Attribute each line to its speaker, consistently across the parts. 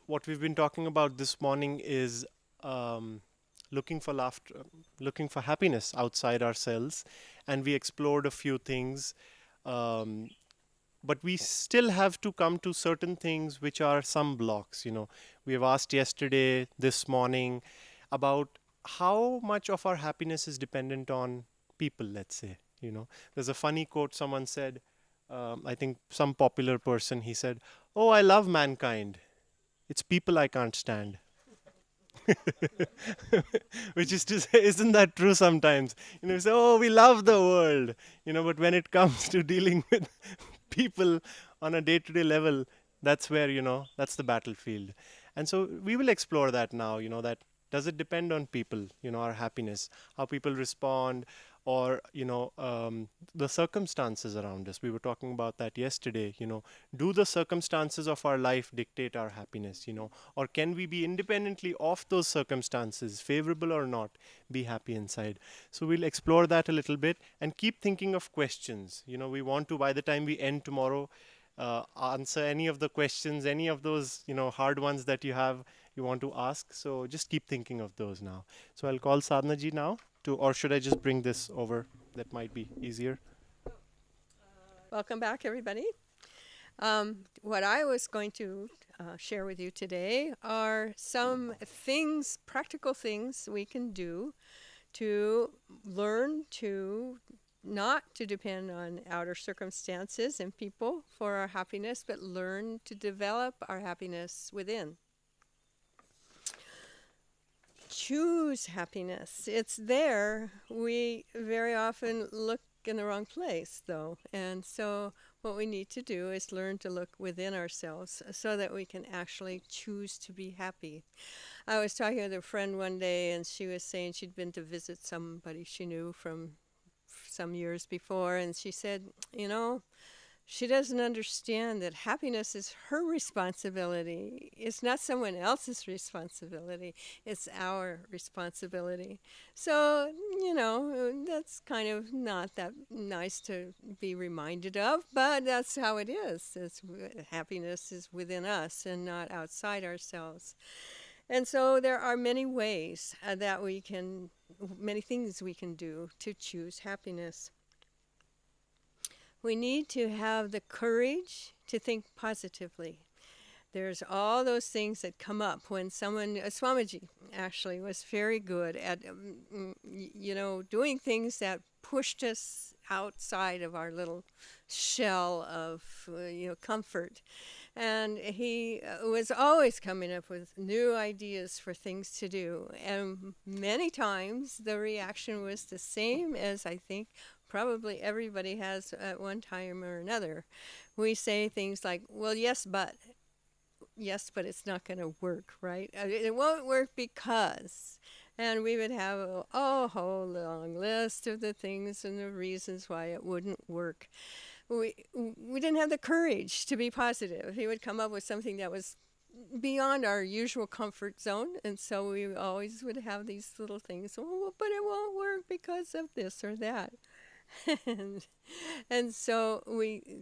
Speaker 1: what we've been talking about this morning is um, looking for laughter, looking for happiness outside ourselves, and we explored a few things. Um, but we still have to come to certain things which are some blocks. We have asked yesterday, this morning, about how much of our happiness is dependent on people, let's say. There's a funny quote someone said, I think some popular person, he said, "Oh, I love mankind. It's people I can't stand." Which is to say, isn't that true sometimes? We say, "Oh, we love the world," but when it comes to dealing with people on a day-to-day level, that's where, that's the battlefield. And so we will explore that now, that does it depend on people, our happiness, how people respond, or, the circumstances around us. We were talking about that yesterday, do the circumstances of our life dictate our happiness, or can we be independently of those circumstances, favorable or not, be happy inside? So we'll explore that a little bit and keep thinking of questions. We want to, by the time we end tomorrow, answer any of the questions, any of those, hard ones that you want to ask. So just keep thinking of those now. So I'll call Sadhana ji now to, or should I just bring this over? That might be easier.
Speaker 2: Welcome back, everybody. What I was going to share with you today are some things, practical things we can do to learn to not to depend on outer circumstances and people for our happiness, but learn to develop our happiness within. Choose happiness. It's there. We very often look in the wrong place, though. And so, what we need to do is learn to look within ourselves so that we can actually choose to be happy. I was talking with a friend one day, and she was saying she'd been to visit somebody she knew from some years before, and she said, she doesn't understand that happiness is her responsibility. It's not someone else's responsibility. It's our responsibility. So, that's kind of not that nice to be reminded of, but that's how it is. Happiness is within us and not outside ourselves. And so there are many ways many things we can do to choose happiness. We need to have the courage to think positively. There's all those things that come up when Swamiji actually was very good at, doing things that pushed us outside of our little shell of, comfort. And he was always coming up with new ideas for things to do. And many times the reaction was the same as I think probably everybody has at one time or another. We say things like, well, yes, but it's not going to work, right? It won't work because. And we would have a whole long list of the things and the reasons why it wouldn't work. We didn't have the courage to be positive. He would come up with something that was beyond our usual comfort zone, and so we always would have these little things. Oh, but it won't work because of this or that. and, and so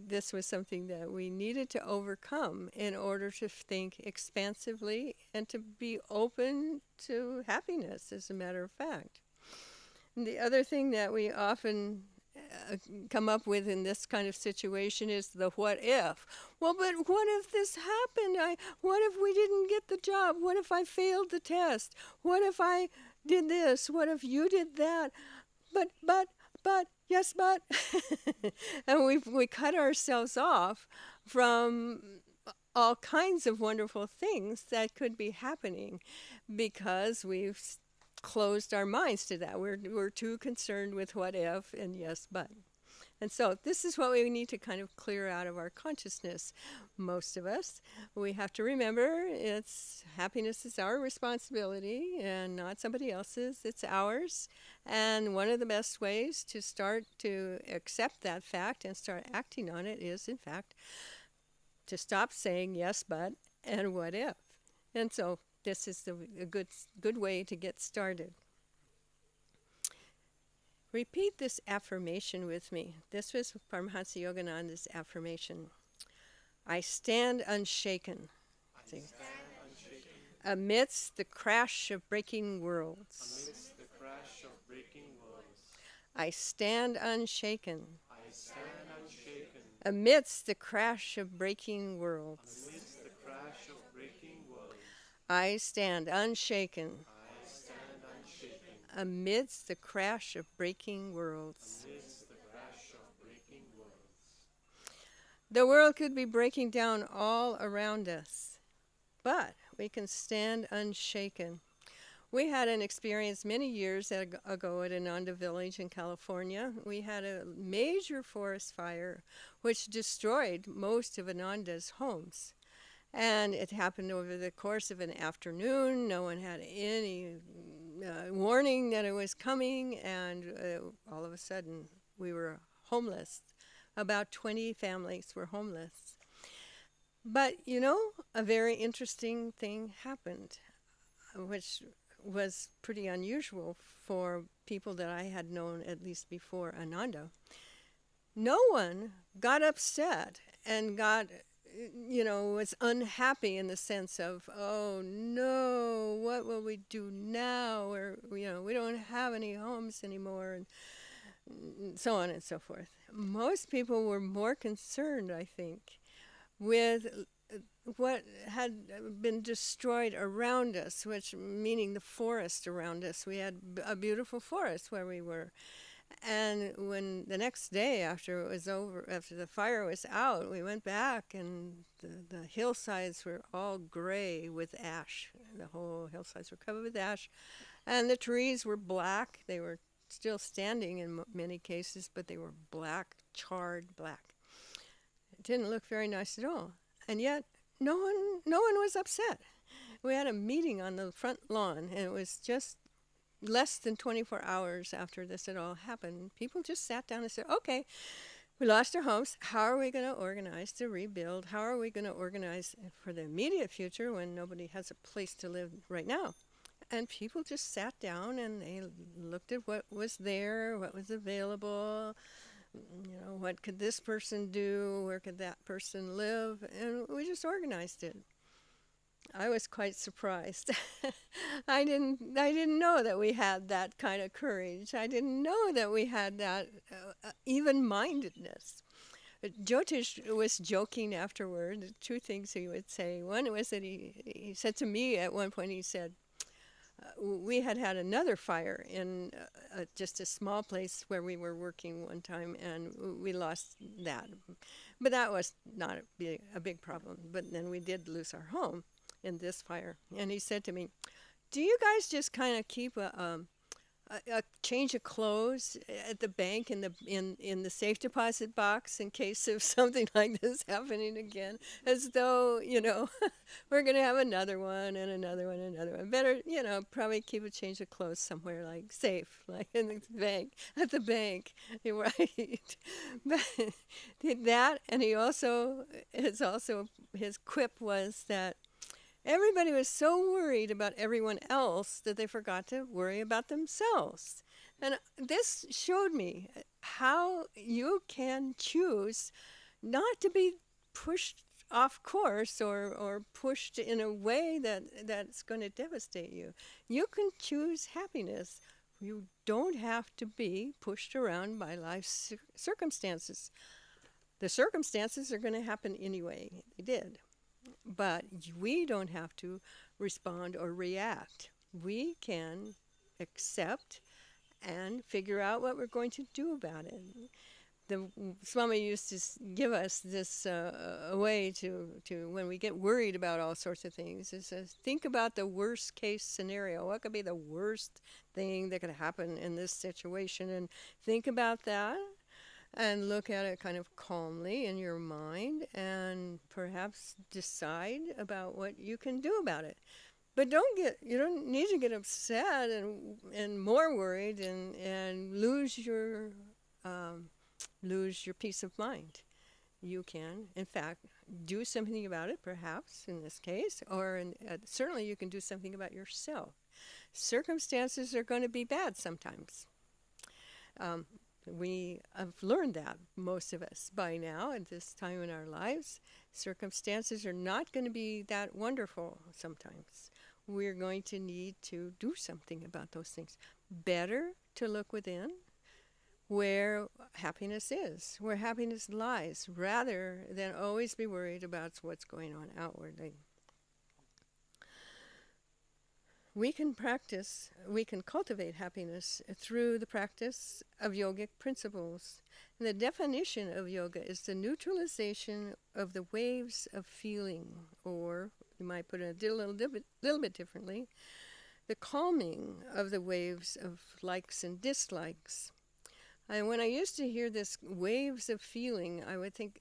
Speaker 2: this was something that we needed to overcome in order to think expansively and to be open to happiness, as a matter of fact. And the other thing that we often come up with in this kind of situation is the what if. Well, but what if this happened? What if we didn't get the job? What if I failed the test? What if I did this? What if you did that? But, yes, but. And we cut ourselves off from all kinds of wonderful things that could be happening because we've closed our minds to that. We're too concerned with what if and yes, but. And so this is what we need to kind of clear out of our consciousness. Most of us, we have to remember happiness is our responsibility and not somebody else's. It's ours. And one of the best ways to start to accept that fact and start acting on it is, in fact, to stop saying yes, but and what if. And so this is a good way to get started. Repeat this affirmation with me. This was Paramahansa Yogananda's affirmation. I stand unshaken.
Speaker 1: I stand
Speaker 2: Amidst the crash of breaking worlds,
Speaker 1: Amidst the crash of breaking worlds,
Speaker 2: I stand unshaken.
Speaker 1: I stand unshaken.
Speaker 2: Amidst the crash of breaking worlds,
Speaker 1: Amidst the crash of breaking worlds,
Speaker 2: I stand unshaken.
Speaker 1: I stand unshaken.
Speaker 2: Amidst the crash of breaking worlds.
Speaker 1: Amidst the crash of breaking worlds.
Speaker 2: The world could be breaking down all around us, but we can stand unshaken. We had an experience many years ago at Ananda Village in California. We had a major forest fire which destroyed most of Ananda's homes. And it happened over the course of an afternoon. No one had any warning that it was coming, and all of a sudden we were homeless. About 20 families were homeless. But you know, a very interesting thing happened, which was pretty unusual for people that I had known at least before Ananda. No one got upset and was unhappy in the sense of, oh no, what will we do now? Or, we don't have any homes anymore, and so on and so forth. Most people were more concerned, I think, with what had been destroyed around us, which meaning the forest around us. We had a beautiful forest where we were. And when the next day after it was over, after the fire was out, we went back and the hillsides were all gray with ash. The whole hillsides were covered with ash. And the trees were black. They were still standing in many cases, but they were black, charred black. It didn't look very nice at all. And yet no one was upset. We had a meeting on the front lawn, and it was just less than 24 hours after this had all happened. People just sat down and said, okay, we lost our homes. How are we going to organize to rebuild? How are we going to organize for the immediate future when nobody has a place to live right now? And people just sat down and they looked at what was there, what was available, what could this person do, where could that person live, and we just organized it. I was quite surprised. I didn't know that we had that kind of courage. I didn't know that we had that even-mindedness. Jyotish was joking afterward. Two things he would say. One was that he said to me at one point, he said, we had another fire in just a small place where we were working one time, and we lost that. But that was not a big problem. But then we did lose our home in this fire. And he said to me, do you guys just kind of keep a change of clothes at the bank in the safe deposit box in case of something like this happening again, as though we're going to have another one and another one and another one? Better probably keep a change of clothes somewhere like safe, like in the bank, at the bank, right? But that, and his quip was that everybody was so worried about everyone else that they forgot to worry about themselves. And this showed me how you can choose not to be pushed off course or pushed in a way that's going to devastate you. You can choose happiness. You don't have to be pushed around by life's circumstances. The circumstances are going to happen anyway. They did. But we don't have to respond or react. We can accept and figure out what we're going to do about it. The Swami used to give us this way to when we get worried about all sorts of things. It says, think about the worst case scenario. What could be the worst thing that could happen in this situation? And think about that. And look at it kind of calmly in your mind and perhaps decide about what you can do about it. But you don't need to get upset and more worried and lose your peace of mind. You can, in fact, do something about it, perhaps in this case, or certainly you can do something about yourself. Circumstances are going to be bad sometimes. We have learned that, most of us, by now at this time in our lives. Circumstances are not going to be that wonderful sometimes. we're going to need to do something about those things. Better to look within where happiness is, where happiness lies, rather than always be worried about what's going on outwardly. We can cultivate happiness through the practice of yogic principles. And the definition of yoga is the neutralization of the waves of feeling, or you might put it little bit differently, the calming of the waves of likes and dislikes. And when I used to hear this waves of feeling, I would think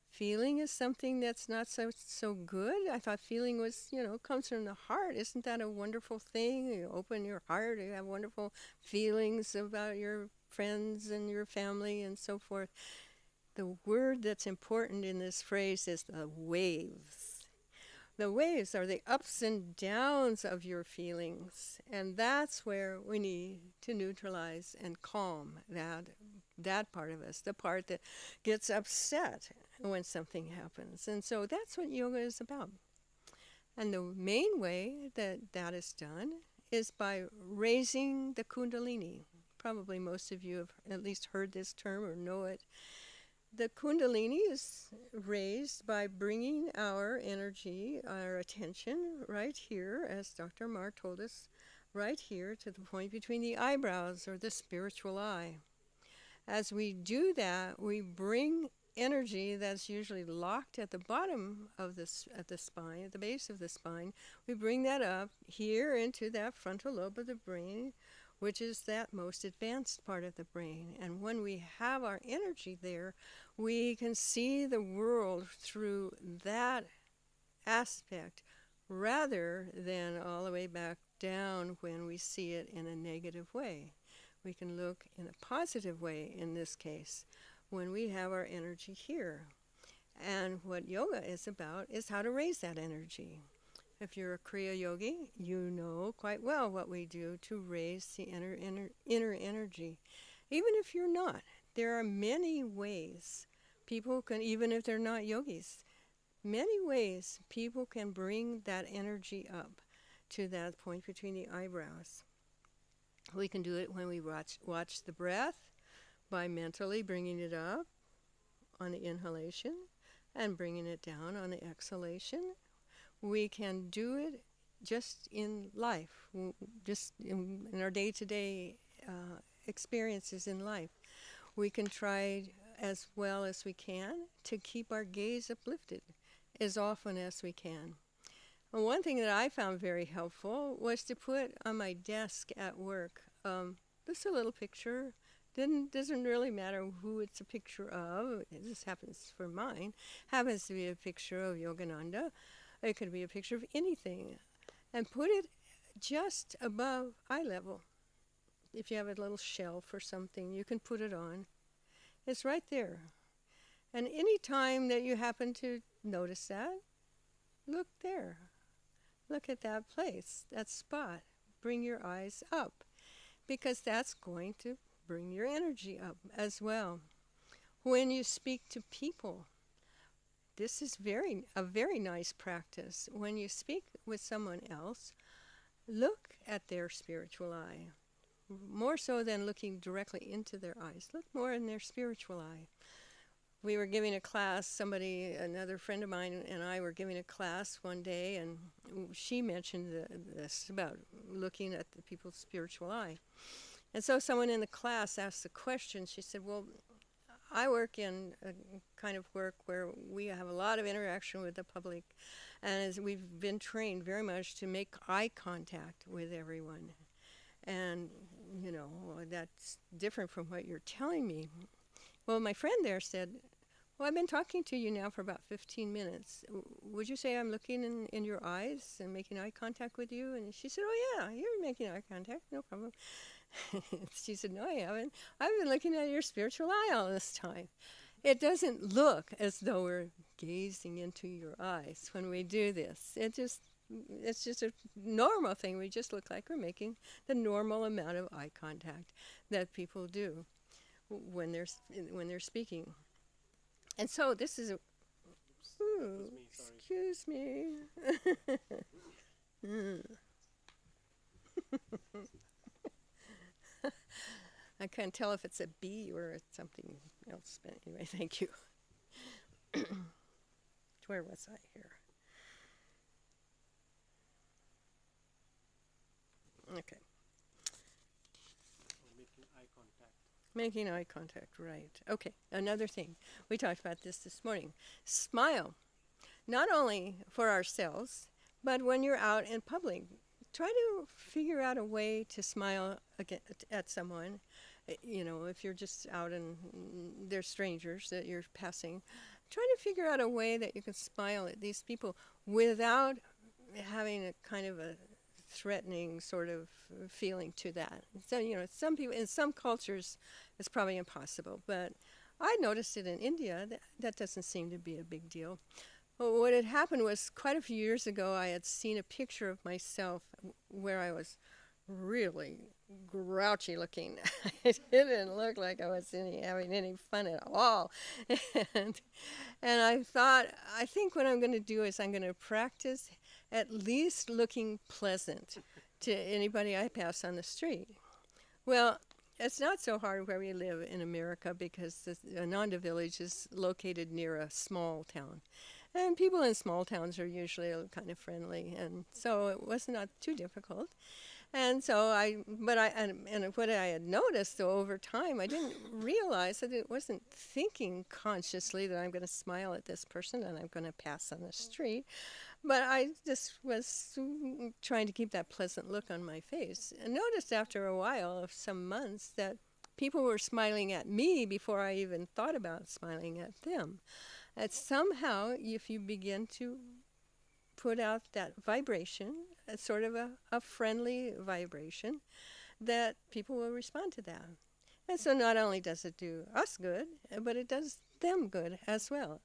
Speaker 2: feeling is something that's not so good. I thought feeling was, comes from the heart. Isn't that a wonderful thing? You open your heart, you have wonderful feelings about your friends and your family and so forth. The word that's important in this phrase is the waves. The waves are the ups and downs of your feelings, and that's where we need to neutralize and calm that part of us, the part that gets upset when something happens. And so that's what yoga is about. And the main way that that is done is by raising the kundalini. Probably most of you have at least heard this term or know it. The kundalini is raised by bringing our energy, our attention right here, as Dr. Marr told us, right here to the point between the eyebrows or the spiritual eye. As we do that, we bring energy that's usually locked at the bottom of at the spine, at the base of the spine. We bring that up here into that frontal lobe of the brain, which is that most advanced part of the brain. And when we have our energy there, we can see the world through that aspect rather than all the way back down when we see it in a negative way. We can look in a positive way in this case when we have our energy here. And what yoga is about is how to raise that energy. If you're a Kriya yogi, you know quite well what we do to raise the inner energy. Even if you're not, there are many ways people can, even if they're not yogis, many ways people can bring that energy up to that point between the eyebrows. We can do it when we watch the breath by mentally bringing it up on the inhalation and bringing it down on the exhalation. We can do it just in life, just in our day-to-day experiences in life. We can try as well as we can to keep our gaze uplifted as often as we can. And one thing that I found very helpful was to put on my desk at work just a little picture. Doesn't really matter who it's a picture of. This happens for mine. Happens to be a picture of Yogananda. It could be a picture of anything. And put it just above eye level. If you have a little shelf or something, you can put it on. It's right there. And any time that you happen to notice that, look there. Look at that place, that spot. Bring your eyes up, because that's going to bring your energy up as well. When you speak to people, this is a very nice practice. When you speak with someone else, look at their spiritual eye. More so than looking directly into their eyes. Look more in their spiritual eye. We were giving a class, another friend of mine and I were giving a class one day, and she mentioned this about looking at the people's spiritual eye. And so someone in the class asked the question. She said, well, I work in a kind of work where we have a lot of interaction with the public, and as we've been trained very much to make eye contact with everyone. And, that's different from what you're telling me. Well, my friend there said, well, I've been talking to you now for about 15 minutes. Would you say I'm looking in your eyes and making eye contact with you? And she said, oh, yeah, you're making eye contact, no problem. She said, no, I haven't. I've been looking at your spiritual eye all this time. It doesn't look as though we're gazing into your eyes when we do this. It's just a normal thing. We just look like we're making the normal amount of eye contact that people do when they're speaking. And so this is a... Ooh, excuse me. I can't tell if it's a bee or it's something else. But anyway, thank you. Where was I here? Okay.
Speaker 1: Making eye contact.
Speaker 2: Making eye contact, right. Okay, another thing. We talked about this morning. Smile, not only for ourselves, but when you're out in public. Try to figure out a way to smile at someone. You know, if you're just out and they're strangers that you're passing, try to figure out a way that you can smile at these people without having a kind of a threatening sort of feeling to that. So, you know, some people, in some cultures, it's probably impossible, but I noticed it in India. That doesn't seem to be a big deal. Well, what had happened was quite a few years ago, I had seen a picture of myself where I was really grouchy looking. It didn't look like I was having any fun at all. and, and I thought, I think what I'm going to do is I'm going to practice at least looking pleasant to anybody I pass on the street. Well, it's not so hard where we live in America because the Ananda village is located near a small town. And people in small towns are usually kind of friendly, and so it was not too difficult. And so and what I had noticed though over time, I didn't realize that it wasn't thinking consciously that I'm going to smile at this person and I'm going to pass on the street, but I just was trying to keep that pleasant look on my face. And noticed after a while of some months that people were smiling at me before I even thought about smiling at them. And somehow, if you begin to put out that vibration, a sort of a friendly vibration, that people will respond to that. And so not only does it do us good, but it does them good as well.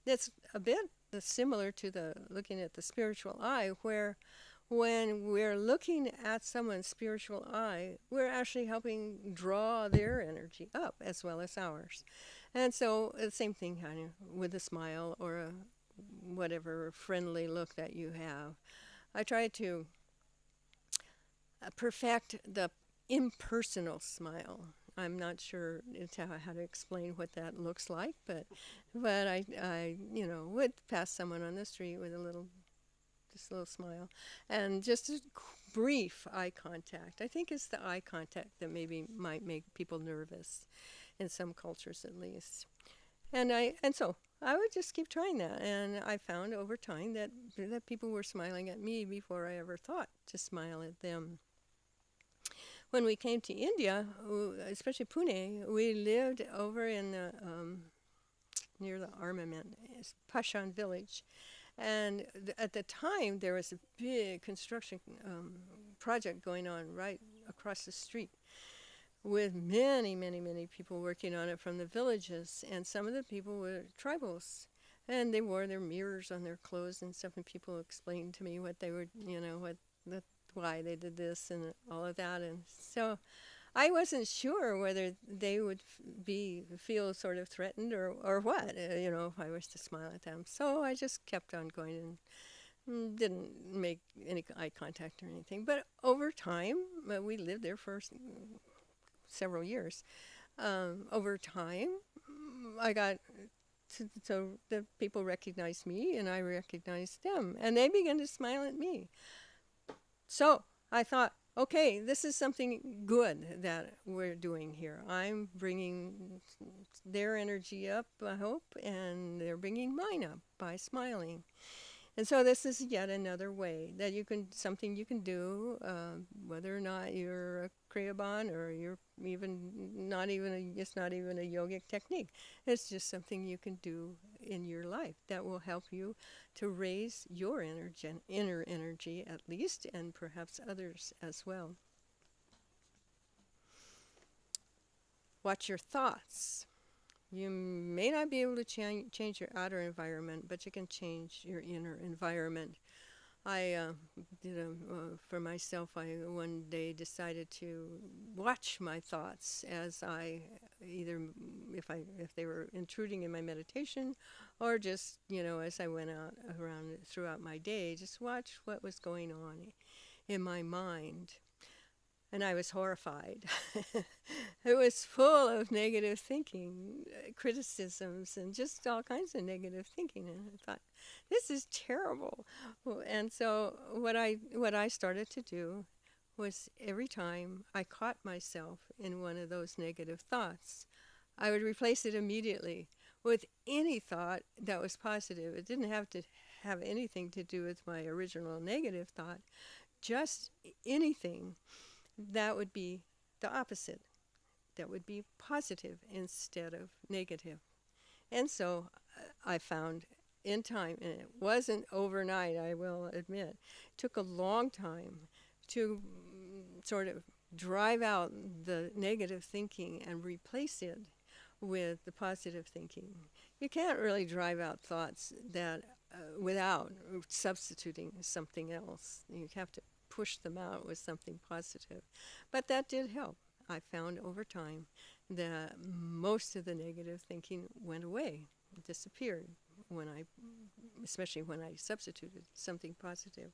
Speaker 2: That's a bit similar to the looking at the spiritual eye, where when we're looking at someone's spiritual eye, we're actually helping draw their energy up as well as ours. And so the same thing kind of with a smile or a whatever friendly look that you have. I try to perfect the impersonal smile. I'm not sure how to explain what that looks like, but I would pass someone on the street with just a little smile, and just a brief eye contact. I think it's the eye contact that maybe might make people nervous, in some cultures at least. And so I would just keep trying that, and I found over time that people were smiling at me before I ever thought to smile at them. When we came to India, especially Pune, we lived over in near the armament, Pashan village. And at the time, there was a big construction project going on right across the street with many, many, many people working on it from the villages. And some of the people were tribals. And they wore their mirrors on their clothes and stuff. And people explained to me what they were, why they did this and all of that. And so I wasn't sure whether they would feel sort of threatened or what, if I was to smile at them. So I just kept on going and didn't make any eye contact or anything. But over time, we lived there for several years. Over time, I got so the people recognized me and I recognized them, and they began to smile at me. So I thought, okay, this is something good that we're doing here. I'm bringing their energy up, I hope, and they're bringing mine up by smiling. And so this is yet another way that something you can do, whether or not you're a Kriyaban or you're it's not even a yogic technique. It's just something you can do in your life that will help you to raise your inner energy at least, and perhaps others as well. Watch your thoughts. You may not be able to change your outer environment, but you can change your inner environment. I for myself, I one day decided to watch my thoughts as I either if they were intruding in my meditation, or just as I went out around throughout my day, just watch what was going on in my mind. and I was horrified. It was full of negative thinking, criticisms, and just all kinds of negative thinking. And I thought, this is terrible. And so what I started to do was every time I caught myself in one of those negative thoughts, I would replace it immediately with any thought that was positive. It didn't have to have anything to do with my original negative thought, just anything that would be the opposite, that would be positive instead of negative. And so I found in time, and it wasn't overnight, I will admit, it took a long time to sort of drive out the negative thinking and replace it with the positive thinking. You can't really drive out thoughts that without substituting something else. You have to push them out with something positive. But that did help. I found over time that most of the negative thinking went away, disappeared when I, especially when I substituted something positive.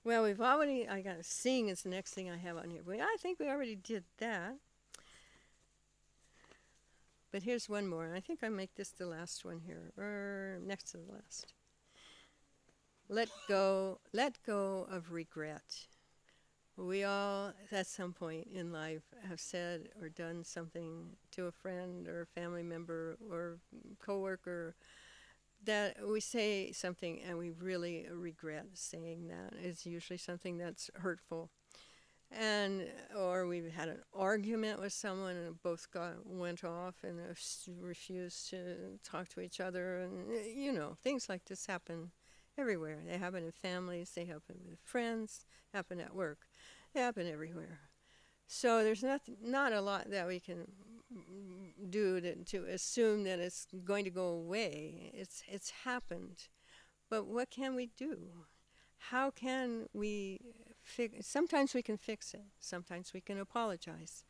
Speaker 2: Well, I got seeing is the next thing I have on here. I think we already did that. But here's one more, and I think I make this the last one here, or next to the last. Let go of regret. We all, at some point in life, have said or done something to a friend or a family member or coworker that we say something and we really regret saying that. It's usually something that's hurtful. And or we've had an argument with someone and both went off and refused to talk to each other, and things like this happen everywhere. They happen in families, they happen with friends, happen at work, they happen everywhere. So there's not a lot that we can do to assume that it's going to go away. It's happened, but what can we do? How can we fix? Sometimes we can fix it. Sometimes we can apologize.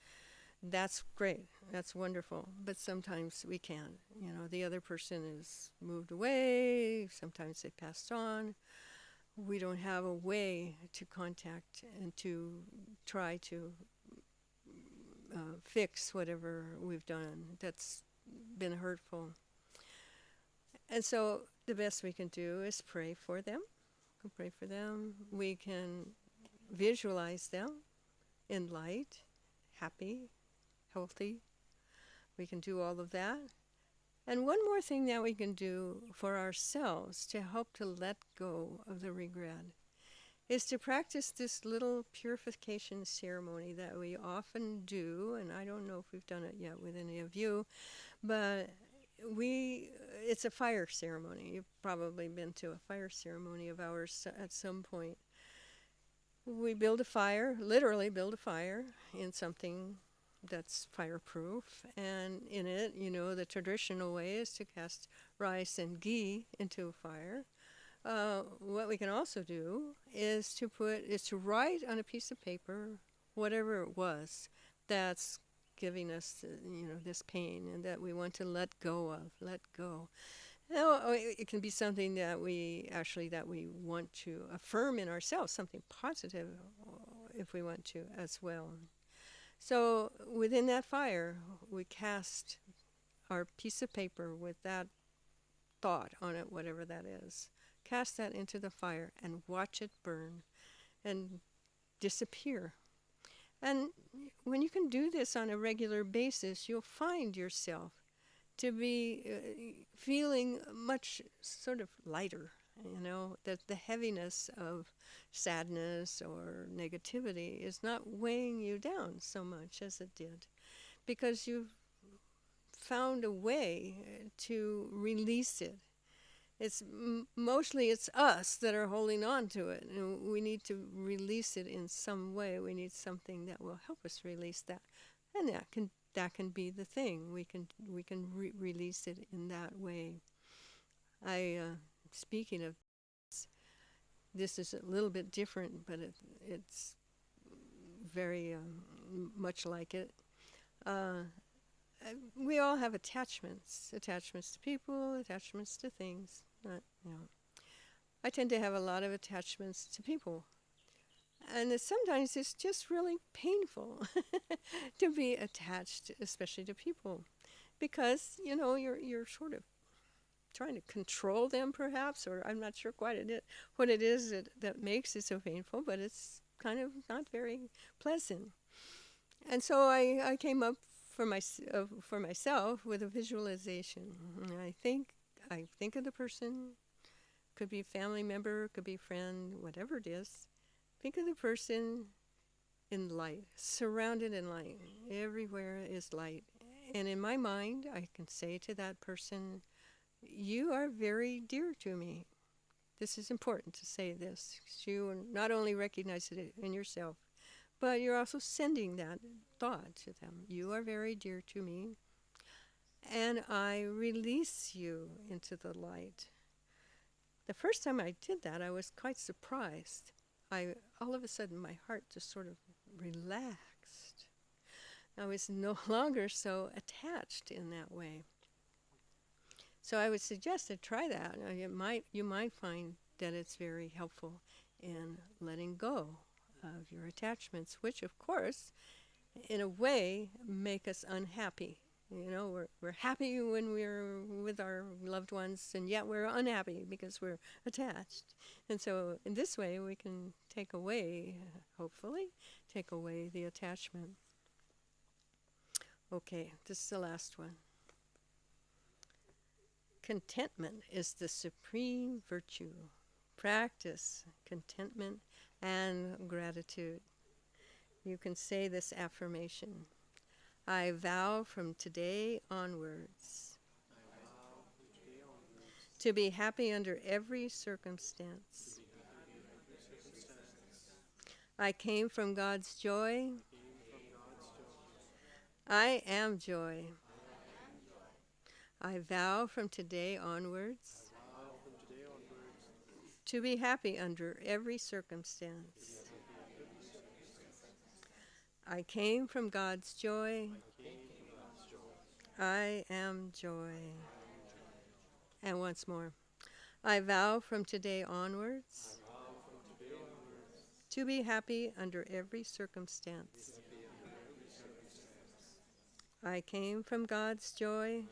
Speaker 2: That's great. That's wonderful. But sometimes we can't. The other person is moved away. Sometimes they passed on. We don't have a way to contact and to try to fix whatever we've done that's been hurtful. And so the best we can do is pray for them. We can pray for them. We can visualize them in light, happy, healthy. We can do all of that. And one more thing that we can do for ourselves to help to let go of the regret is to practice this little purification ceremony that we often do, and I don't know if we've done it yet with any of you, but it's a fire ceremony. You've probably been to a fire ceremony of ours at some point. We build a fire, literally build a fire in something that's fireproof, and in it, the traditional way is to cast rice and ghee into a fire. What we can also do is to write on a piece of paper whatever it was that's giving us, this pain, and that we want to let go of. Let go. It can be something that we want to affirm in ourselves, something positive, if we want to as well. So within that fire, we cast our piece of paper with that thought on it, whatever that is. Cast that into the fire and watch it burn and disappear. And when you can do this on a regular basis, you'll find yourself to be feeling much sort of lighter, that the heaviness of sadness or negativity is not weighing you down so much as it did, because you've found a way to release it. It's mostly it's us that are holding on to it, and we need to release it in some way. We need something that will help us release that, and that can be the thing. We can release it in that way. Speaking of this is a little bit different, but it's very much like it. We all have attachments to people, attachments to things. I tend to have a lot of attachments to people, And sometimes it's just really painful to be attached, especially to people, because you're sort of trying to control them, perhaps, or I'm not sure quite what it is that makes it so painful, but it's kind of not very pleasant. And so I came up for myself with a visualization. I think of the person, could be a family member, could be a friend, whatever it is. Think of the person in light, surrounded in light. Everywhere is light. And in my mind, I can say to that person, you are very dear to me. This is important to say this. You not only recognize it in yourself, but you're also sending that thought to them. You are very dear to me, and I release you into the light. The first time I did that, I was quite surprised. All of a sudden, my heart just sort of relaxed. I was no longer so attached in that way. So I would suggest to try that. You might find that it's very helpful in letting go of your attachments, which of course, in a way, make us unhappy. We're happy when we're with our loved ones, and yet we're unhappy because we're attached. And so in this way, we can take away, hopefully, take away the attachment. Okay, this is the last one. Contentment is the supreme virtue. Practice contentment and gratitude. You can say this affirmation. I vow from today onwards to be happy under every circumstance. I came from God's joy. I am joy. I vow from today onwards to be happy under every circumstance. I came from God's joy. I am joy. And once more. I vow from today onwards to be happy under every circumstance. I came from God's joy.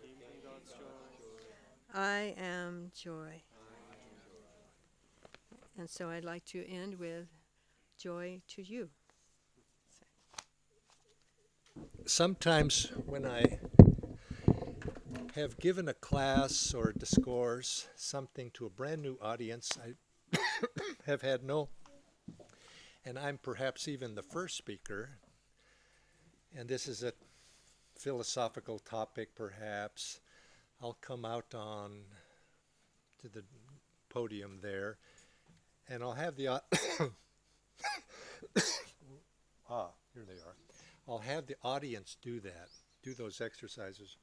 Speaker 2: I am joy. And so I'd like to end with joy to you.
Speaker 3: Sometimes when I have given a class or a discourse, something to a brand new audience, I have had no, and I'm perhaps even the first speaker, and this is a philosophical topic perhaps, I'll come out on to the podium there, and I'll have the, here they are. I'll have the audience do that, do those exercises.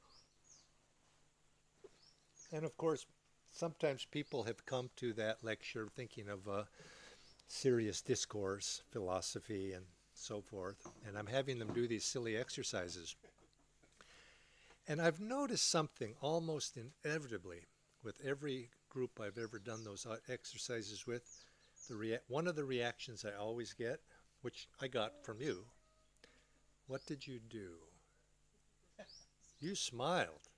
Speaker 3: And of course, sometimes people have come to that lecture thinking of a serious discourse, philosophy, and so forth. And I'm having them do these silly exercises. And I've noticed something almost inevitably with every group I've ever done those exercises with. One of the reactions I always get, which I got from you, what did you do? You smiled.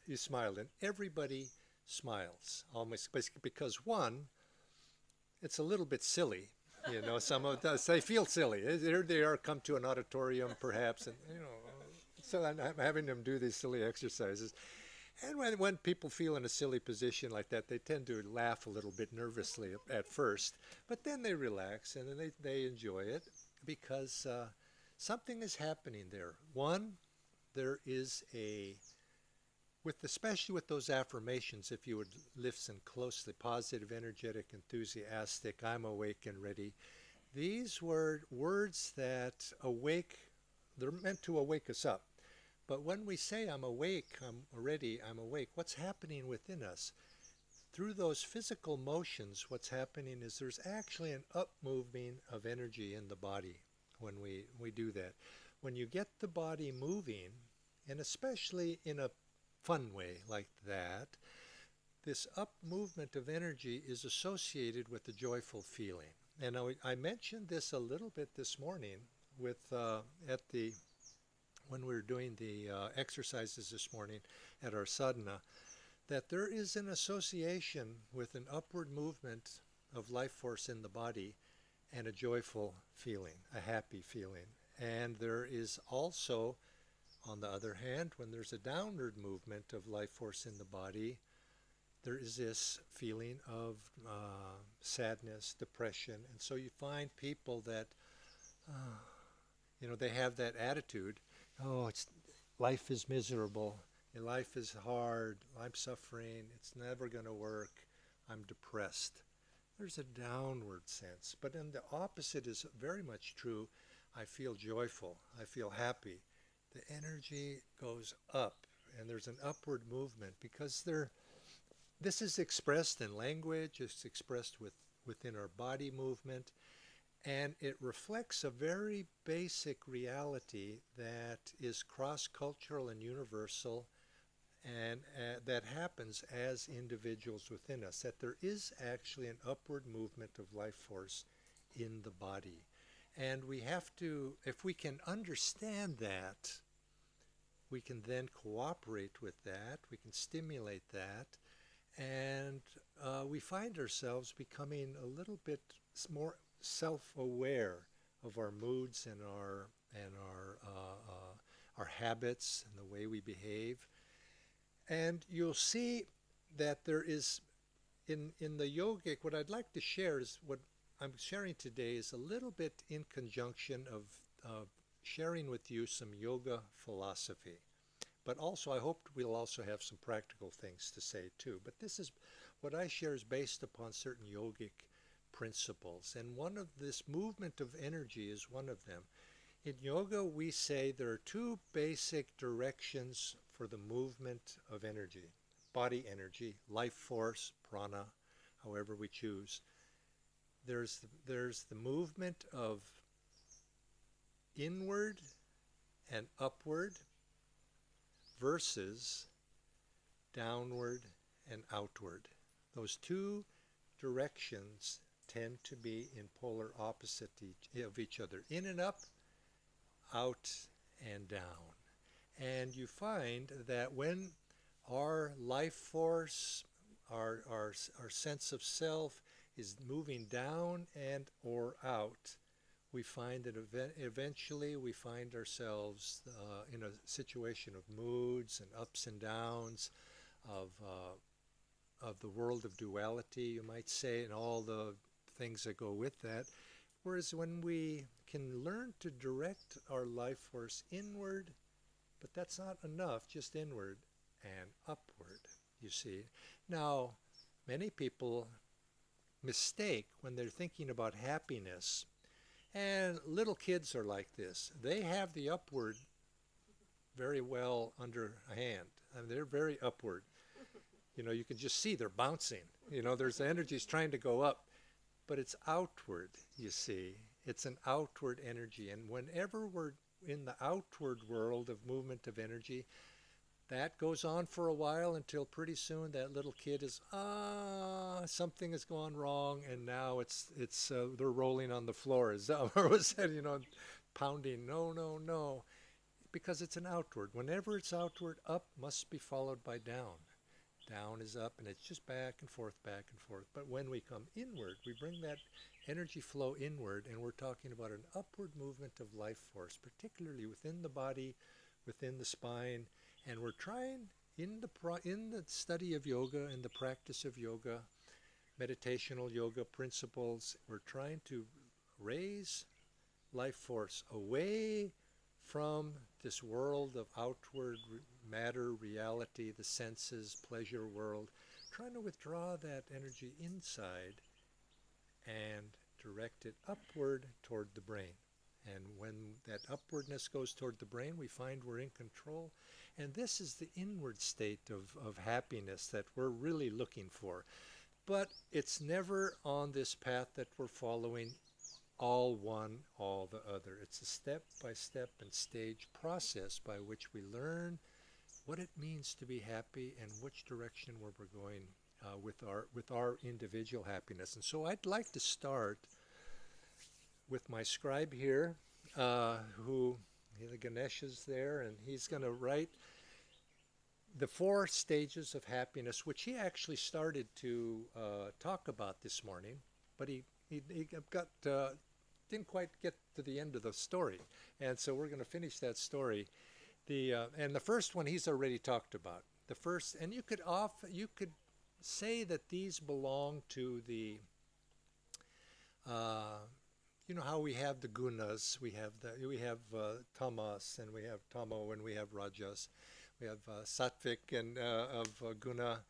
Speaker 3: You smiled, and everybody smiles, almost because one, it's a little bit silly, some of us, they feel silly. Here they are, come to an auditorium perhaps, and so I'm having them do these silly exercises. And when people feel in a silly position like that, they tend to laugh a little bit nervously at first, but then they relax and then they enjoy it because something is happening there. One, there is especially with those affirmations, if you would listen closely, positive, energetic, enthusiastic, I'm awake and ready. These were words that they're meant to awake us up. But when we say I'm awake, I'm ready, I'm awake, what's happening within us? Through those physical motions, what's happening is there's actually an up-moving of energy in the body when we do that. When you get the body moving, and especially in a fun way like that, this up movement of energy is associated with a joyful feeling. And I mentioned this a little bit this morning with at the when we were doing the exercises this morning at our sadhana, that there is an association with an upward movement of life force in the body and a joyful feeling, a happy feeling. And there is also, on the other hand, when there's a downward movement of life force in the body, there is this feeling of sadness, depression. And so you find people that, they have that attitude, oh, life is miserable, life is hard, I'm suffering, it's never going to work, I'm depressed. There's a downward sense. But then the opposite is very much true. I feel joyful, I feel happy. The energy goes up, and there's an upward movement because this is expressed in language, it's expressed within our body movement, and it reflects a very basic reality that is cross-cultural and universal, and that happens as individuals within us, that there is actually an upward movement of life force in the body. And we have to, if we can understand that, we can then cooperate with that, we can stimulate that, and we find ourselves becoming a little bit more self-aware of our moods and our habits and the way we behave. And you'll see that there is, in the yogic, what I'd like to share is what I'm sharing today is a little bit in conjunction of sharing with you some yoga philosophy. But also, I hope we'll also have some practical things to say too. But this is, what I share is based upon certain yogic principles. And one of this movement of energy is one of them. In yoga, we say there are two basic directions for the movement of energy. Body energy, life force, prana, however we choose. There's the movement of inward and upward versus downward and outward. Those two directions tend to be in polar opposite of each other. In and up, out and down. And you find that when our life force, our sense of self is moving down and or out, we find that eventually we find ourselves in a situation of moods and ups and downs, of the world of duality, you might say, and all the things that go with that. Whereas when we can learn to direct our life force inward, but that's not enough, just inward and upward, you see. Now, many people mistake when they're thinking about happiness, and little kids are like this. They have the upward very well under hand. I mean, they're very upward. You can just see they're bouncing. There's energies trying to go up, but it's outward, you see. It's an outward energy. And whenever we're in the outward world of movement of energy, that goes on for a while until pretty soon that little kid is, something has gone wrong, and now they're rolling on the floor, as Zelmer said, pounding, no, no, no, because it's an outward. Whenever it's outward, up must be followed by down. Down is up, and it's just back and forth, back and forth. But when we come inward, we bring that energy flow inward, and we're talking about an upward movement of life force, particularly within the body, within the spine. And we're trying, in the study of yoga and the practice of yoga, meditational yoga principles, we're trying to raise life force away from this world of outward matter, reality, the senses, pleasure world, trying to withdraw that energy inside and direct it upward toward the brain. And when that upwardness goes toward the brain, we find we're in control. And this is the inward state of happiness that we're really looking for. But it's never on this path that we're following all one, all the other. It's a step-by-step and stage process by which we learn what it means to be happy and which direction where we're going with our individual happiness. And so I'd like to start with my scribe here, who the Ganesh is there, and he's going to write the 4 stages of happiness, which he actually started to talk about this morning, but he got didn't quite get to the end of the story, and so we're going to finish that story. And the first one he's already talked about. The first, and you could say that these belong to the uh, you know how we have the gunas, we have tamas, and we have tamo, and we have rajas, we have sattvic and of guna,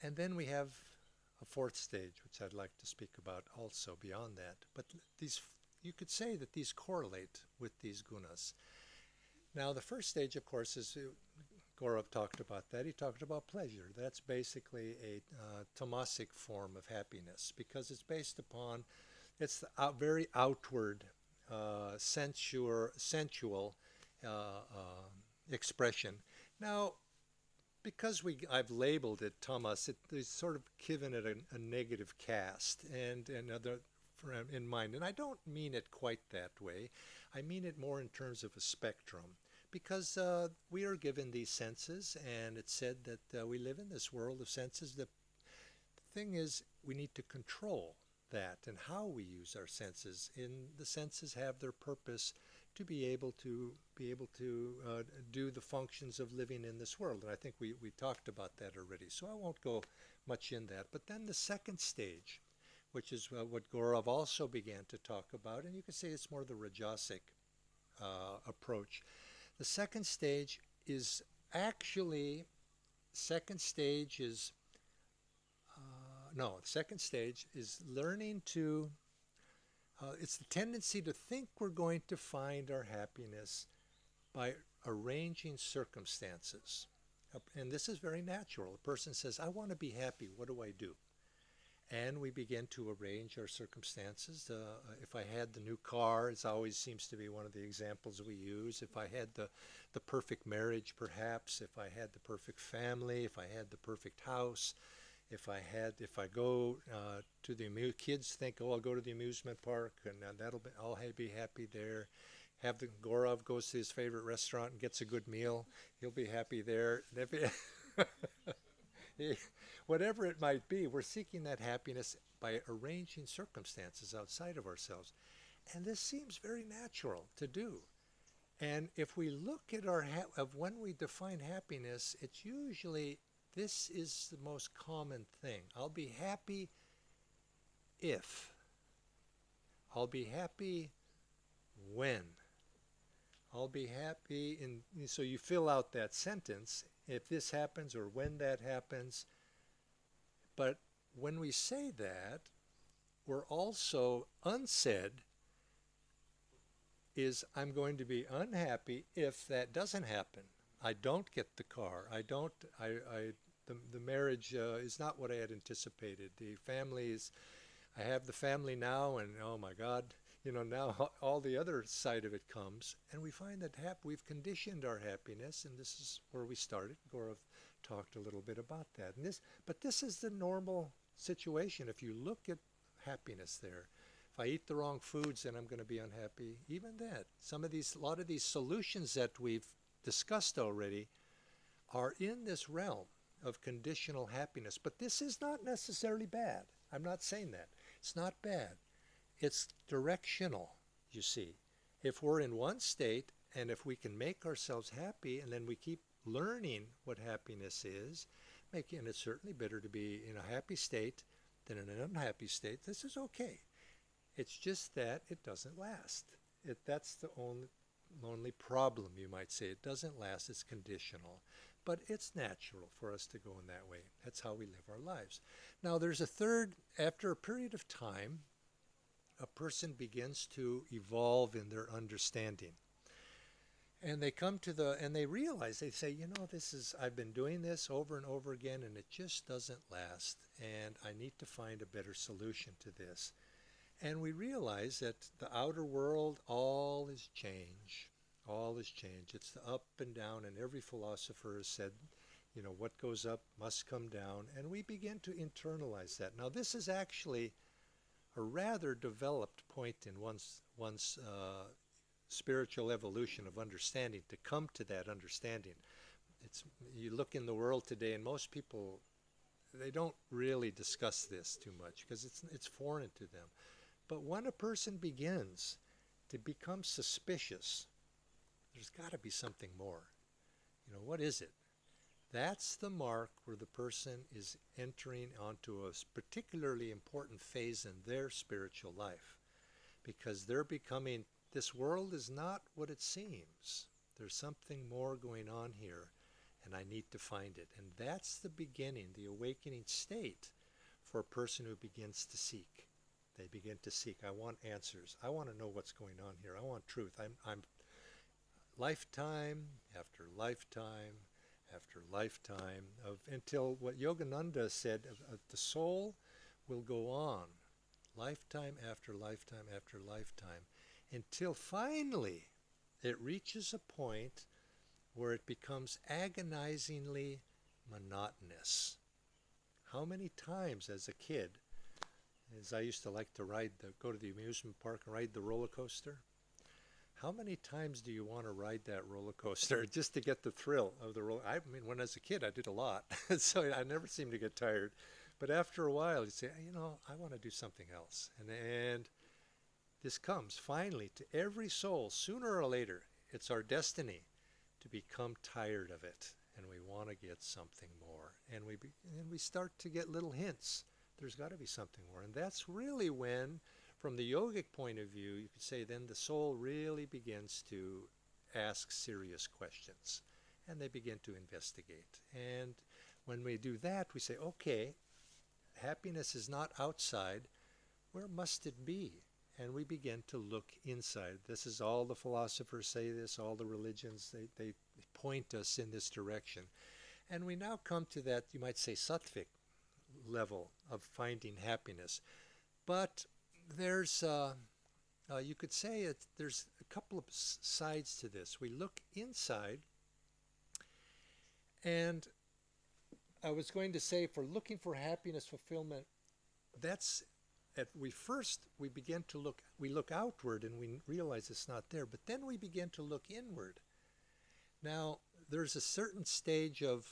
Speaker 3: and then we have a 4th stage, which I'd like to speak about also beyond that. But these, you could say that these correlate with these gunas. Now, the 1st stage, of course, is Gaurav talked about that. He talked about pleasure. That's basically a tamasic form of happiness because it's based upon, it's the very outward, sensual expression. Now, because I've labeled it tamas, it's sort of given it a negative cast and other in mind. And I don't mean it quite that way. I mean it more in terms of a spectrum. Because we are given these senses, and it's said that we live in this world of senses. The thing is, we need to control that and how we use our senses. The senses have their purpose to be able to do the functions of living in this world. And I think we talked about that already, so I won't go much in that. But then the 2nd stage, which is what Gaurav also began to talk about, and you could say it's more the rajasic approach. The 2nd stage is actually, second stage is, no, the 2nd stage is learning to, it's the tendency to think we're going to find our happiness by arranging circumstances. And this is very natural. A person says, I want to be happy, what do I do? And we begin to arrange our circumstances. If I had the new car, it always seems to be one of the examples we use. If I had the perfect marriage, perhaps. If I had the perfect family. If I had the perfect house. If I go to the kids think, oh, I'll go to the amusement park, and I'll be happy there. Have the Gaurav goes to his favorite restaurant and gets a good meal. He'll be happy there. Whatever it might be, we're seeking that happiness by arranging circumstances outside of ourselves. And this seems very natural to do. And if we look at of when we define happiness, it's usually, this is the most common thing. I'll be happy if. I'll be happy when. I'll be happy in, so you fill out that sentence, if this happens or when that happens. But when we say that, we're also unsaid is I'm going to be unhappy if that doesn't happen. I don't get the car. The marriage is not what I had anticipated. The family is, I have the family now, and oh my God, now all the other side of it comes, and we find that we've conditioned our happiness, and this is where we started. Gaurav talked a little bit about that. But this is the normal situation. If you look at happiness there, if I eat the wrong foods, then I'm going to be unhappy. Even that, a lot of these solutions that we've discussed already are in this realm of conditional happiness. But this is not necessarily bad. I'm not saying that. It's not bad. It's directional, you see. If we're in one state, and if we can make ourselves happy, and then we keep learning what happiness is, and it's certainly better to be in a happy state than in an unhappy state. This is okay. It's just that it doesn't last. That's the only problem, you might say. It doesn't last. It's conditional. But it's natural for us to go in that way. That's how we live our lives. Now, there's a third, after a period of time, a person begins to evolve in their understanding. And they come to and they realize, they say, I've been doing this over and over again, and it just doesn't last. And I need to find a better solution to this. And we realize that the outer world, all is change. All is change. It's the up and down, and every philosopher has said, what goes up must come down. And we begin to internalize that. Now, this is actually a rather developed point in one's spiritual evolution of understanding to come to that understanding. It's you look in the world today, and most people they don't really discuss this too much because it's foreign to them. But when a person begins to become suspicious, there's got to be something more. You know, what is it? That's the mark where the person is entering onto a particularly important phase in their spiritual life because they're becoming, this world is not what it seems. There's something more going on here, and I need to find it. And that's the beginning, the awakening state for a person who begins to seek. They begin to seek. I want answers. I want to know what's going on here. I want truth. I'm lifetime after lifetime after lifetime of until what Yogananda said, the soul will go on lifetime after lifetime after lifetime until finally it reaches a point where it becomes agonizingly monotonous. How many times as a kid, as I used to like to go to the amusement park and ride the roller coaster, how many times do you want to ride that roller coaster just to get the thrill of the roller? I mean, when I was a kid, I did a lot, so I never seemed to get tired. But after a while, you say, you know, I want to do something else. And this comes finally to every soul, sooner or later. It's our destiny to become tired of it, and we want to get something more. And we start to get little hints. There's got to be something more. And that's really when, from the yogic point of view, you could say then the soul really begins to ask serious questions, and they begin to investigate. And when we do that, we say, okay, happiness is not outside. Where must it be? And we begin to look inside. This is all the philosophers say this, all the religions, they point us in this direction. And we now come to that, you might say, sattvic level of finding happiness. But there's, you could say there's a couple of sides to this. We look inside, and I was going to say for looking for happiness, fulfillment, that's we begin to look outward and we realize it's not there, but then we begin to look inward. Now, there's a certain stage of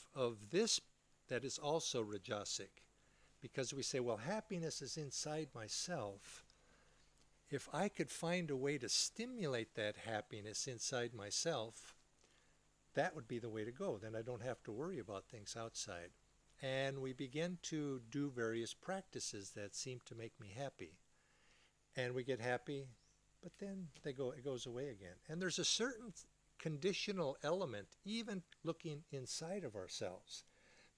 Speaker 3: this that is also rajasic, because we say, well, happiness is inside myself. If I could find a way to stimulate that happiness inside myself, that would be the way to go. Then I don't have to worry about things outside. And we begin to do various practices that seem to make me happy. And we get happy, but then it goes away again. And there's a certain conditional element, even looking inside of ourselves.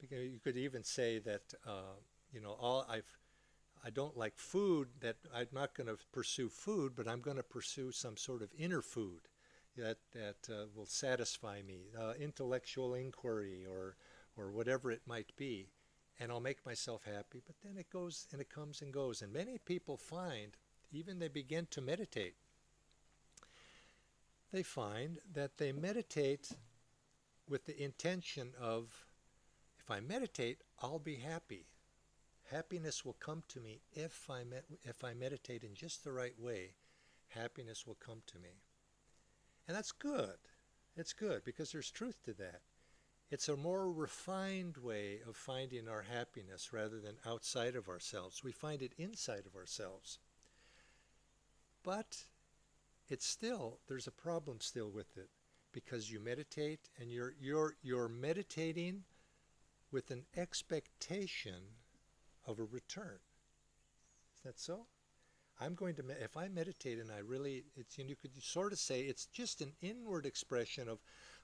Speaker 3: Because you could even say that, I don't like food, that I'm not going to pursue food, but I'm going to pursue some sort of inner food that will satisfy me, intellectual inquiry or whatever it might be, and I'll make myself happy. But then it goes and it comes and goes. And many people find, even they begin to meditate, they find that they meditate with the intention of, if I meditate, I'll be happy. Happiness will come to me if I meditate in just the right way. Happiness will come to me. And that's good. It's good because there's truth to that. It's a more refined way of finding our happiness rather than outside of ourselves. We find it inside of ourselves. But it's still, there's a problem still with it, because you meditate and you're meditating with an expectation of a return. Is that so? I'm going to, if I meditate and I really, you could sort of say it's just an inward expression of,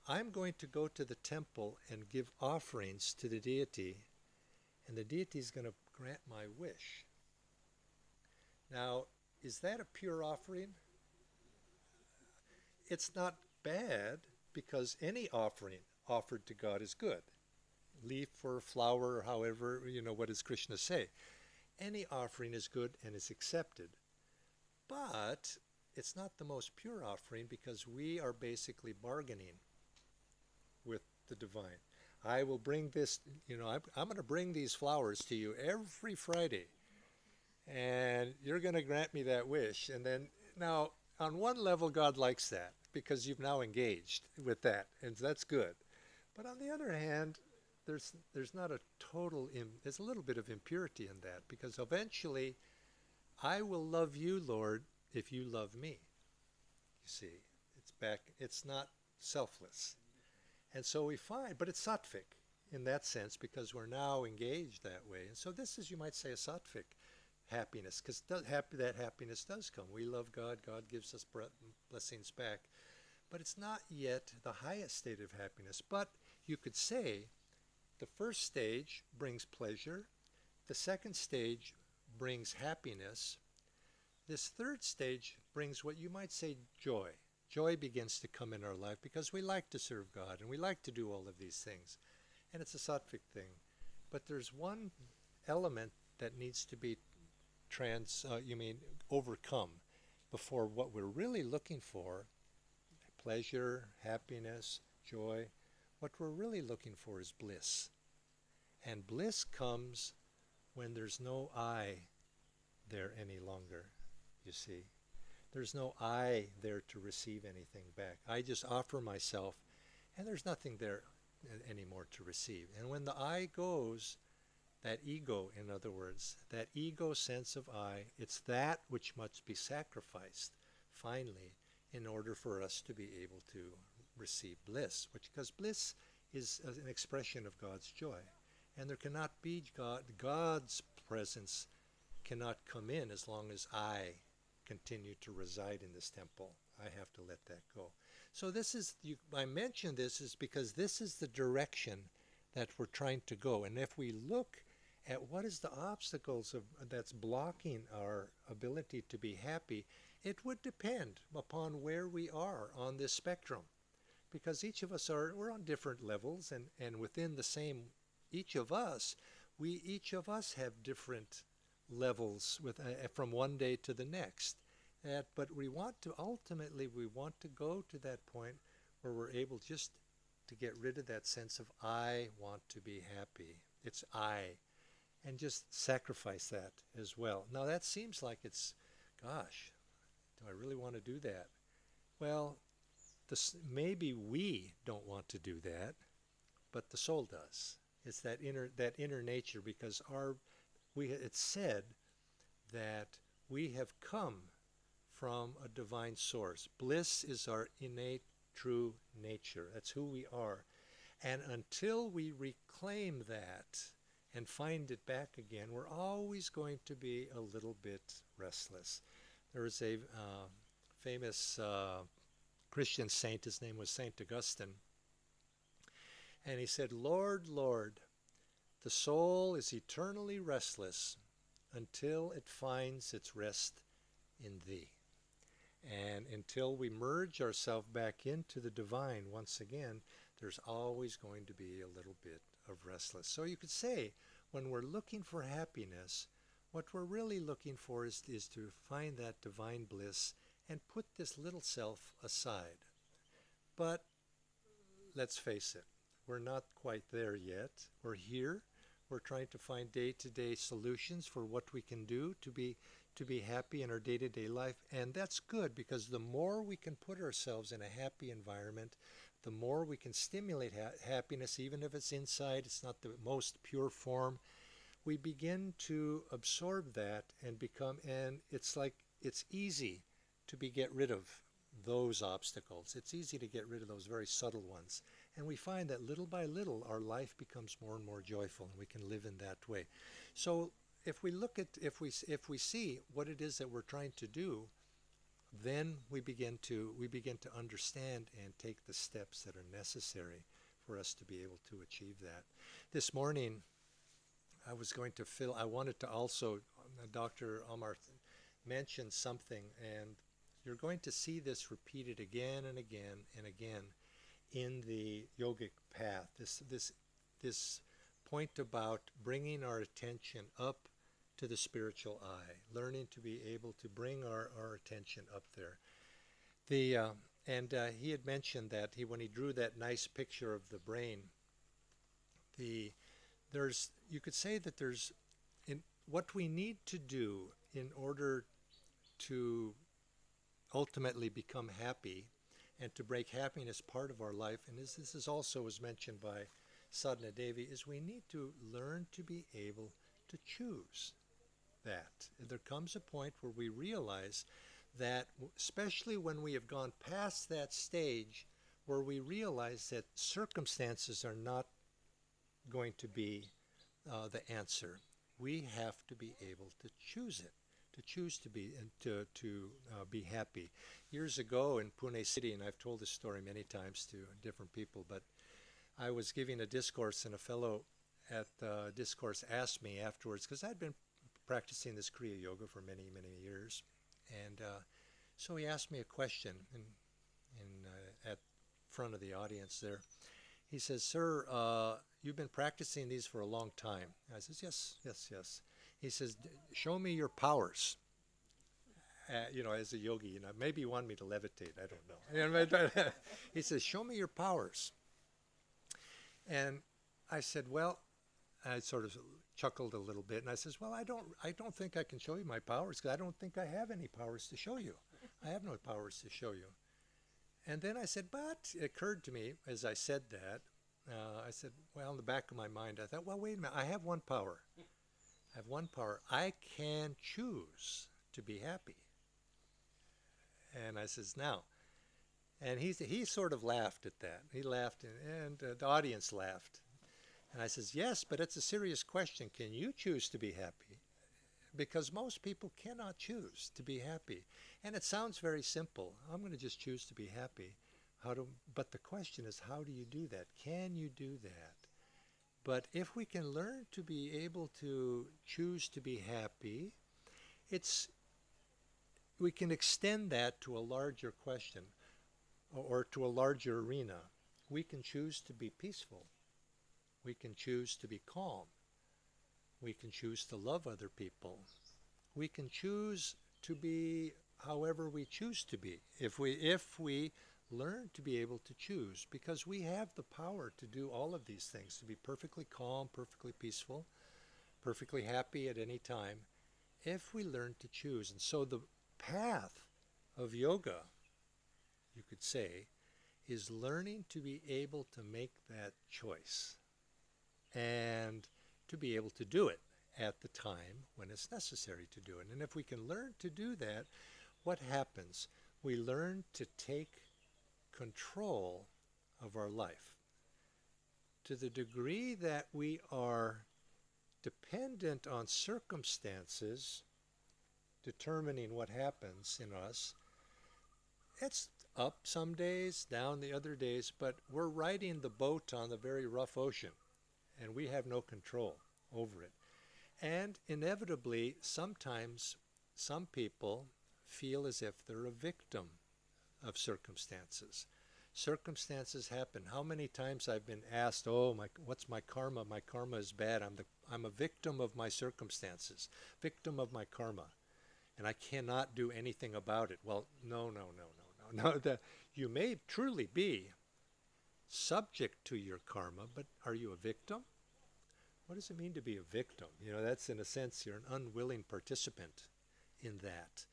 Speaker 3: I'm going to go to the temple and give offerings to the deity, and the deity is going to grant my wish. Now, is that a pure offering? It's not bad, because any offering offered to God is good. Leaf or flower, or however, what does Krishna say? Any offering is good and is accepted. But it's not the most pure offering, because we are basically bargaining with the divine. I will bring this, I'm going to bring these flowers to you every Friday. and you're going to grant me that wish. And then now, on one level, God likes that because you've now engaged with that, and that's good. But on the other hand, there's not a there's a little bit of impurity in that because eventually, I will love you, Lord, if you love me. You see, it's back. It's not selfless, and so we find, but it's sattvic in that sense because we're now engaged that way. And so this is, you might say, a sattvic happiness because that happiness does come. We love God. God gives us blessings back. But it's not yet the highest state of happiness. But you could say the first stage brings pleasure. The second stage brings happiness. This third stage brings what you might say joy. Joy begins to come in our life because we like to serve God and we like to do all of these things. And it's a sattvic thing. But there's one element that needs to be overcome before what we're really looking for, pleasure, happiness, joy, what we're really looking for is bliss. And bliss comes when there's no I there any longer, you see. There's no I there to receive anything back. I just offer myself, and there's nothing there anymore to receive. And when the I goes, that ego, in other words, that ego sense of I, it's that which must be sacrificed, finally, in order for us to be able to receive bliss, because bliss is an expression of God's joy. And there cannot be God's presence cannot come in as long as I continue to reside in this temple. I have to let that go. So this is, I mention this is because this is the direction that we're trying to go. And if we look at what is the obstacles that's blocking our ability to be happy, it would depend upon where we are on this spectrum. Because each of us we're on different levels, and within the same, each of us have different levels from one day to the next. But we want to go to that point where we're able just to get rid of that sense of I want to be happy. It's I. And just sacrifice that as well. Now that seems like it's, gosh, do I really want to do that? Well, maybe we don't want to do that, but the soul does. It's that inner nature, because it's said that we have come from a divine source. Bliss is our innate true nature. That's who we are. And until we reclaim that and find it back again, we're always going to be a little bit restless. There was a famous Christian saint, his name was Saint Augustine, and he said, Lord, Lord, the soul is eternally restless until it finds its rest in Thee. And until we merge ourselves back into the divine once again, there's always going to be a little bit of restless. So you could say, when we're looking for happiness, what we're really looking for is to find that divine bliss and put this little self aside. But let's face it, we're not quite there yet. We're here. We're trying to find day-to-day solutions for what we can do to be happy in our day-to-day life. And that's good, because the more we can put ourselves in a happy environment, the more we can stimulate happiness, even if it's inside, it's not the most pure form. We begin to absorb that and it's like it's easy to get rid of those obstacles. It's easy to get rid of those very subtle ones. And we find that little by little, our life becomes more and more joyful, and we can live in that way. So if we see what it is that we're trying to do, then we begin to understand and take the steps that are necessary for us to be able to achieve that. This morning, I wanted to also, Dr. Amar mentioned something, and you're going to see this repeated again and again and again in the yogic path. This point about bringing our attention up to the spiritual eye, learning to be able to bring our attention up there. He had mentioned that when he drew that nice picture of the brain, you could say that what we need to do in order to ultimately become happy and to break happiness part of our life, and this is also was mentioned by Sadhana Devi, is we need to learn to be able to choose that. There comes a point where we realize that, especially when we have gone past that stage where we realize that circumstances are not going to be the answer, we have to be able to choose it, to choose to be and to be happy. Years ago in Pune City, and I've told this story many times to different people, but I was giving a discourse, and a fellow at the discourse asked me afterwards, because I'd been practicing this Kriya Yoga for many, many years, and so he asked me a question at front of the audience there. He says, "Sir, you've been practicing these for a long time." I says, "Yes, yes, yes." He says, "Show me your powers." As a yogi, maybe you want me to levitate. I don't know. He says, "Show me your powers." And I said, "Well," I sort of chuckled a little bit, and I says, "Well, I don't think I can show you my powers, because I don't think I have any powers to show you. I have no powers to show you." And then I said, but it occurred to me as I said that, I said, well, in the back of my mind, I thought, well, wait a minute, I have one power. I have one power. I can choose to be happy. And I says, now, and he sort of laughed at that. He laughed, and the audience laughed. And I says, yes, but it's a serious question. Can you choose to be happy? Because most people cannot choose to be happy. And it sounds very simple. I'm going to just choose to be happy. But the question is, how do you do that? Can you do that? But if we can learn to be able to choose to be happy, we can extend that to a larger question, or to a larger arena. We can choose to be peaceful. We can choose to be calm. We can choose to love other people. We can choose to be however we choose to be, if we learn to be able to choose, because we have the power to do all of these things, to be perfectly calm, perfectly peaceful, perfectly happy at any time, if we learn to choose. And so the path of yoga, you could say, is learning to be able to make that choice and to be able to do it at the time when it's necessary to do it. And if we can learn to do that, what happens? We learn to take control of our life. To the degree that we are dependent on circumstances determining what happens in us, it's up some days, down the other days, but we're riding the boat on the very rough ocean, and we have no control over it. And inevitably, sometimes some people feel as if they're a victim of circumstances. Circumstances happen. How many times I've been asked, what's my karma? My karma is bad. I'm a victim of my circumstances, victim of my karma, and I cannot do anything about it. Well, no. You may truly be subject to your karma, but are you a victim? What does it mean to be a victim? That's, in a sense, you're an unwilling participant in that.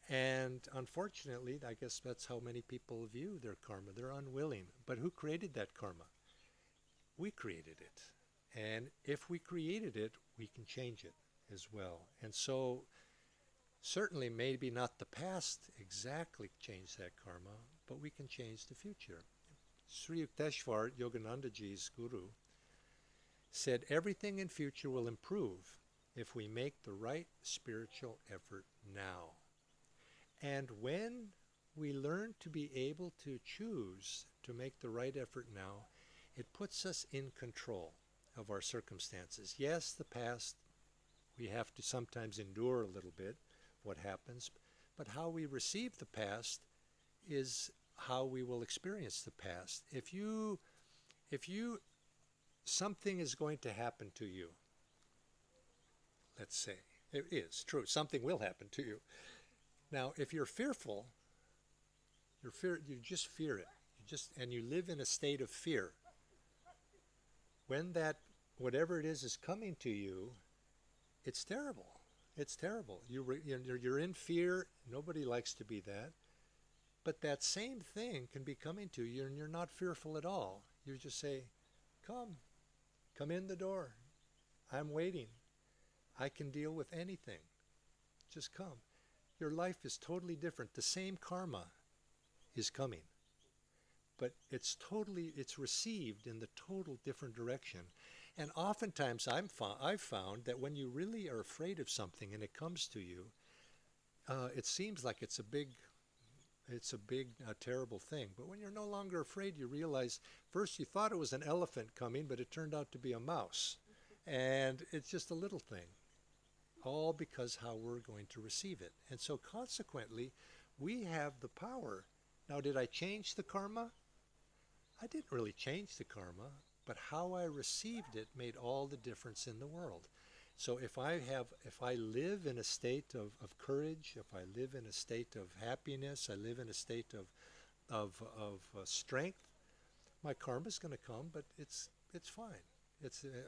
Speaker 3: And unfortunately, I guess that's how many people view their karma. They're unwilling. But who created that karma? We created it. And if we created it, we can change it as well. And so, certainly maybe not the past exactly change that karma, but we can change the future. Sri Yukteswar, Yoganandaji's guru, said everything in future will improve if we make the right spiritual effort now. And when we learn to be able to choose to make the right effort now, it puts us in control of our circumstances. Yes, the past, we have to sometimes endure a little bit what happens, but how we receive the past is how we will experience the past. If something is going to happen to you, let's say, it is true, something will happen to you. Now, if you're fearful, you just fear it. And you live in a state of fear. When that, whatever it is coming to you, it's terrible. It's terrible. You're in fear. Nobody likes to be that. But that same thing can be coming to you, and you're not fearful at all. You just say, "Come, come in the door. I'm waiting. I can deal with anything. Just come." Your life is totally different. The same karma is coming, but it's received in the total different direction. And oftentimes I've found that when you really are afraid of something and it comes to you, it seems like it's a big terrible thing. But when you're no longer afraid, you realize first you thought it was an elephant coming, but it turned out to be a mouse. And it's just a little thing, all because how we're going to receive it. And so consequently, we have the power. Now, did I change the karma? I didn't really change the karma, but how I received it made all the difference in the world. So if I live in a state of courage, if I live in a state of happiness, I live in a state of strength, my karma is going to come, but it's fine.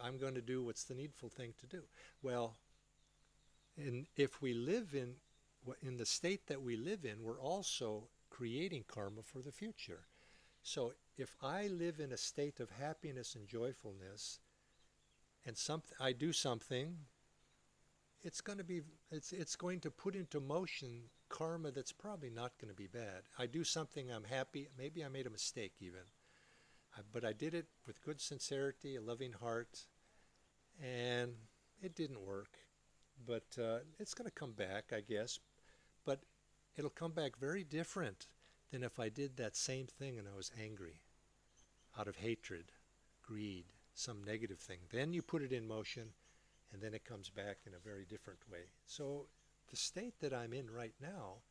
Speaker 3: I'm going to do what's the needful thing to do. Well, if we live in the state that we live in, we're also creating karma for the future. So if I live in a state of happiness and joyfulness, and I do something, it's going to put into motion karma that's probably not going to be bad. I do something, I'm happy, maybe I made a mistake even, but I did it with good sincerity, a loving heart, and it didn't work. But it's going to come back, I guess, but it'll come back very different than if I did that same thing and I was angry, out of hatred, greed, some negative thing. Then you put it in motion, and then it comes back in a very different way. So the state that I'm in right now,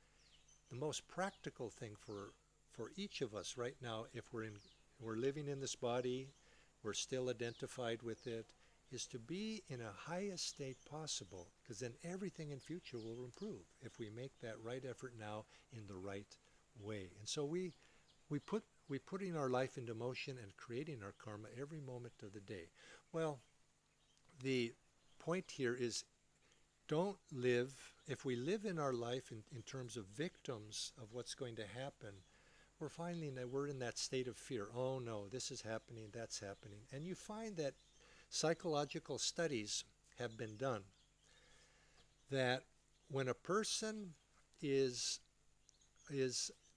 Speaker 3: the most practical thing for each of us right now, if we're living in this body, we're still identified with it, is to be in a highest state possible, because then everything in future will improve if we make that right effort now in the right way. And so we putting our life into motion and creating our karma every moment of the day. Well, the point here is, don't live, if we live in our life in terms of victims of what's going to happen, we're finding that we're in that state of fear. Oh no, this is happening, that's happening. And you find that psychological studies have been done that when a person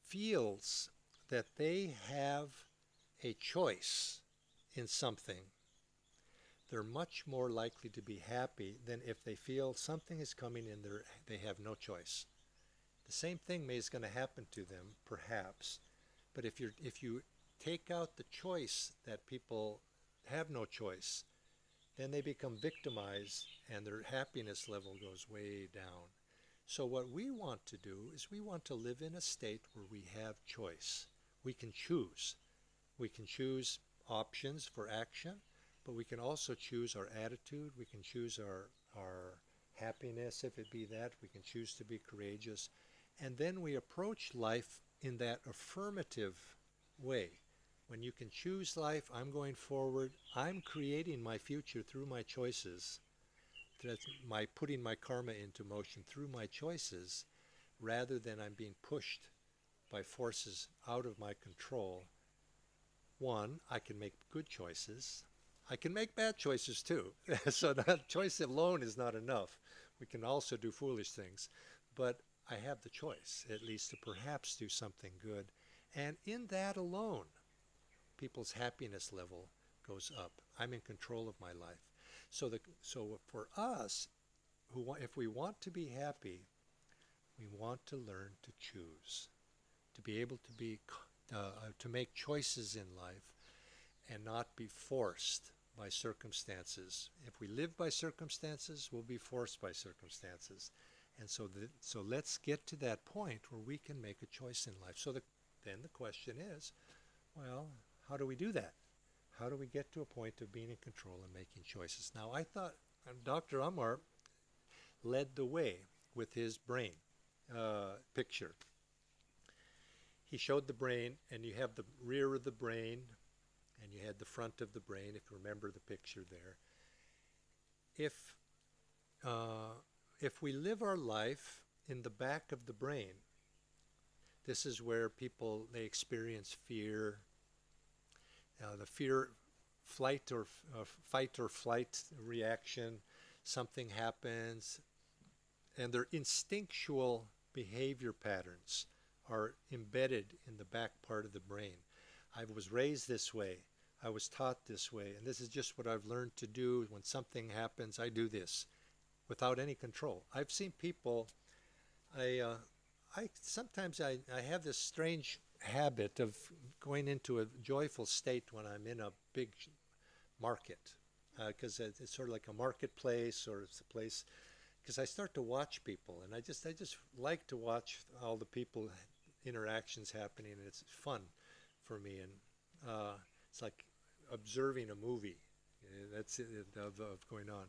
Speaker 3: feels that they have a choice in something, they're much more likely to be happy than if they feel something is coming and they have no choice. The same thing is going to happen to them, perhaps, but if you take out the choice, that people have no choice, then they become victimized and their happiness level goes way down. So what we want to do is we want to live in a state where we have choice. We can choose. We can choose options for action, but we can also choose our attitude. We can choose our happiness, if it be that. We can choose to be courageous. And then we approach life in that affirmative way. When you can choose life, I'm going forward, I'm creating my future through my choices. That's my putting my karma into motion through my choices, rather than I'm being pushed by forces out of my control. One, I can make good choices. I can make bad choices too. So that choice alone is not enough. We can also do foolish things. But I have the choice, at least, to perhaps do something good. And in that alone, people's happiness level goes up. I'm in control of my life. So for us, if we want to be happy, we want to learn to choose, to be able to make choices in life and not be forced by circumstances. If we live by circumstances, we'll be forced by circumstances. And so let's get to that point where we can make a choice in life. Then the question is, well, how do we do that? How do we get to a point of being in control and making choices? Now, I thought Dr. Amar led the way with his brain picture. He showed the brain, and you have the rear of the brain, and you had the front of the brain, if you remember the picture there. If if we live our life in the back of the brain, this is where people they experience fear, the fear, flight or fight or flight reaction. Something happens, and their instinctual behavior patterns are embedded in the back part of the brain. I was raised this way. I was taught this way, and this is just what I've learned to do. When something happens, I do this without any control. I've seen people. I sometimes I have this strange habit of going into a joyful state when I'm in a big market, because it's sort of like a marketplace, or it's a place because I start to watch people, and I just like to watch all the people interactions happening, and it's fun for me, and it's like observing a movie. That's it, of going on,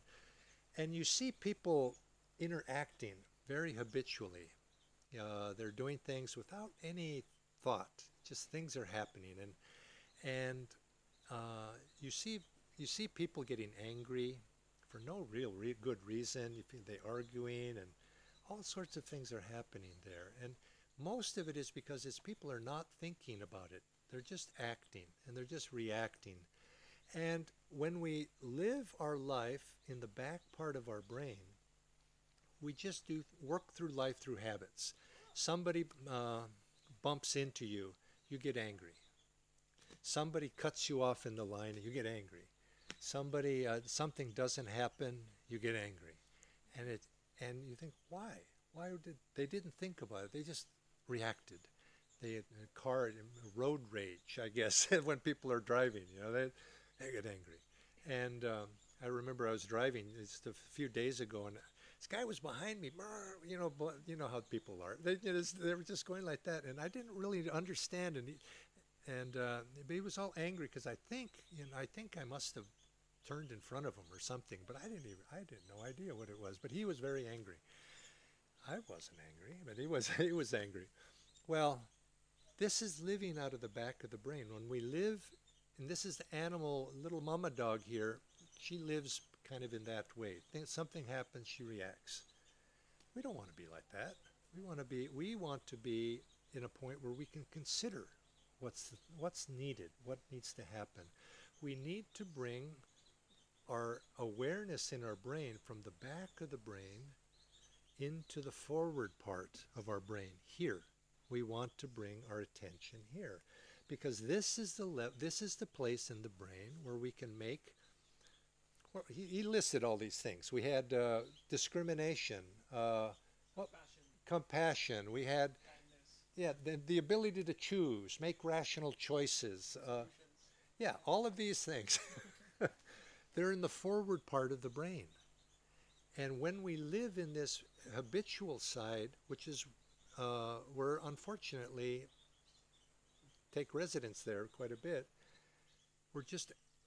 Speaker 3: and you see people interacting very habitually. They're doing things without any thought. Just things are happening, and you see people getting angry for no real good reason. They're arguing, and all sorts of things are happening there. And most of it is because it's people are not thinking about it. They're just acting, and they're just reacting. And when we live our life in the back part of our brain, we just do work through life through habits. Somebody bumps into you, you get angry. Somebody cuts you off in the line, and you get angry. Something doesn't happen, you get angry, and you think why? Why did they didn't think about it? They just reacted. They had road rage, I guess, when people are driving. They get angry. And I remember I was driving just a few days ago, and this guy was behind me. You know how people are. They were just going like that, and I didn't really understand. But he was all angry because I think I must have turned in front of him or something, but I didn't no idea what it was. But he was very angry. I wasn't angry, but he was angry. Well, this is living out of the back of the brain. When we live, and this is the animal, little mama dog here, she lives kind of in that way. Something happens, she reacts. We don't want to be like that. We want to be in a point where we can consider what's needed, what needs to happen. We need to bring our awareness in our brain from the back of the brain into the forward part of our brain here. We want to bring our attention here, because this is the place in the brain where we can make. Well, he listed all these things. We had discrimination, compassion. We had the ability to choose, make rational choices. All of these things. They're in the forward part of the brain. And when we live in this habitual side, which is where unfortunately take residence there quite a bit,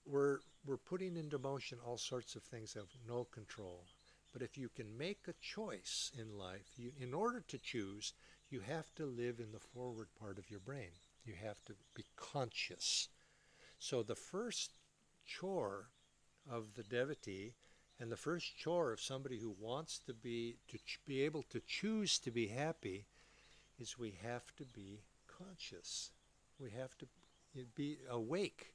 Speaker 3: we're putting into motion all sorts of things of no control. But if you can make a choice in life, in order to choose, you have to live in the forward part of your brain. You have to be conscious. So the first chore of the devotee, and the first chore of somebody who wants to be able to choose to be happy, is we have to be conscious. We have to be awake.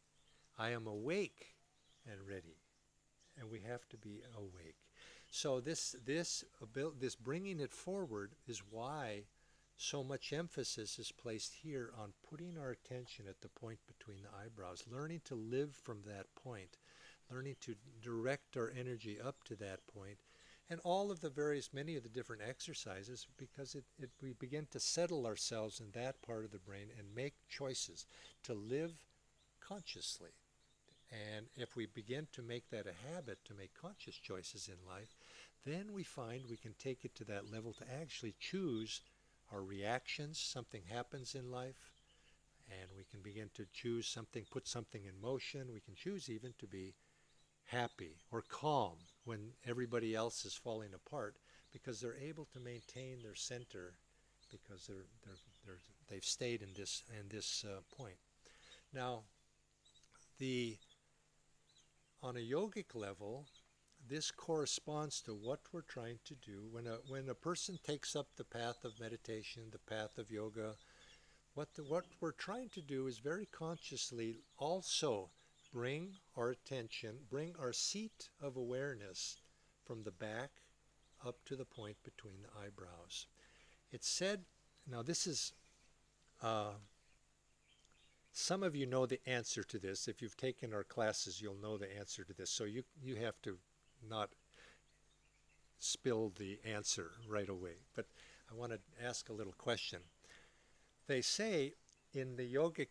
Speaker 3: I am awake and ready, and we have to be awake. So this bringing it forward is why so much emphasis is placed here on putting our attention at the point between the eyebrows, learning to live from that point, learning to direct our energy up to that point, and all of many of the different exercises, because we begin to settle ourselves in that part of the brain and make choices to live consciously. And if we begin to make that a habit, to make conscious choices in life, then we find we can take it to that level to actually choose our reactions. Something happens in life, and we can begin to choose something, put something in motion. We can choose even to be happy or calm when everybody else is falling apart, because they're able to maintain their center, because they've stayed in this point. Now, on a yogic level, this corresponds to what we're trying to do. When a person takes up the path of meditation, the path of yoga, what we're trying to do is very consciously also bring our attention, bring our seat of awareness from the back up to the point between the eyebrows. It's said, now this is, some of you know the answer to this. If you've taken our classes, you'll know the answer to this. So you have to not spill the answer right away. But I want to ask a little question. They say in the yogic,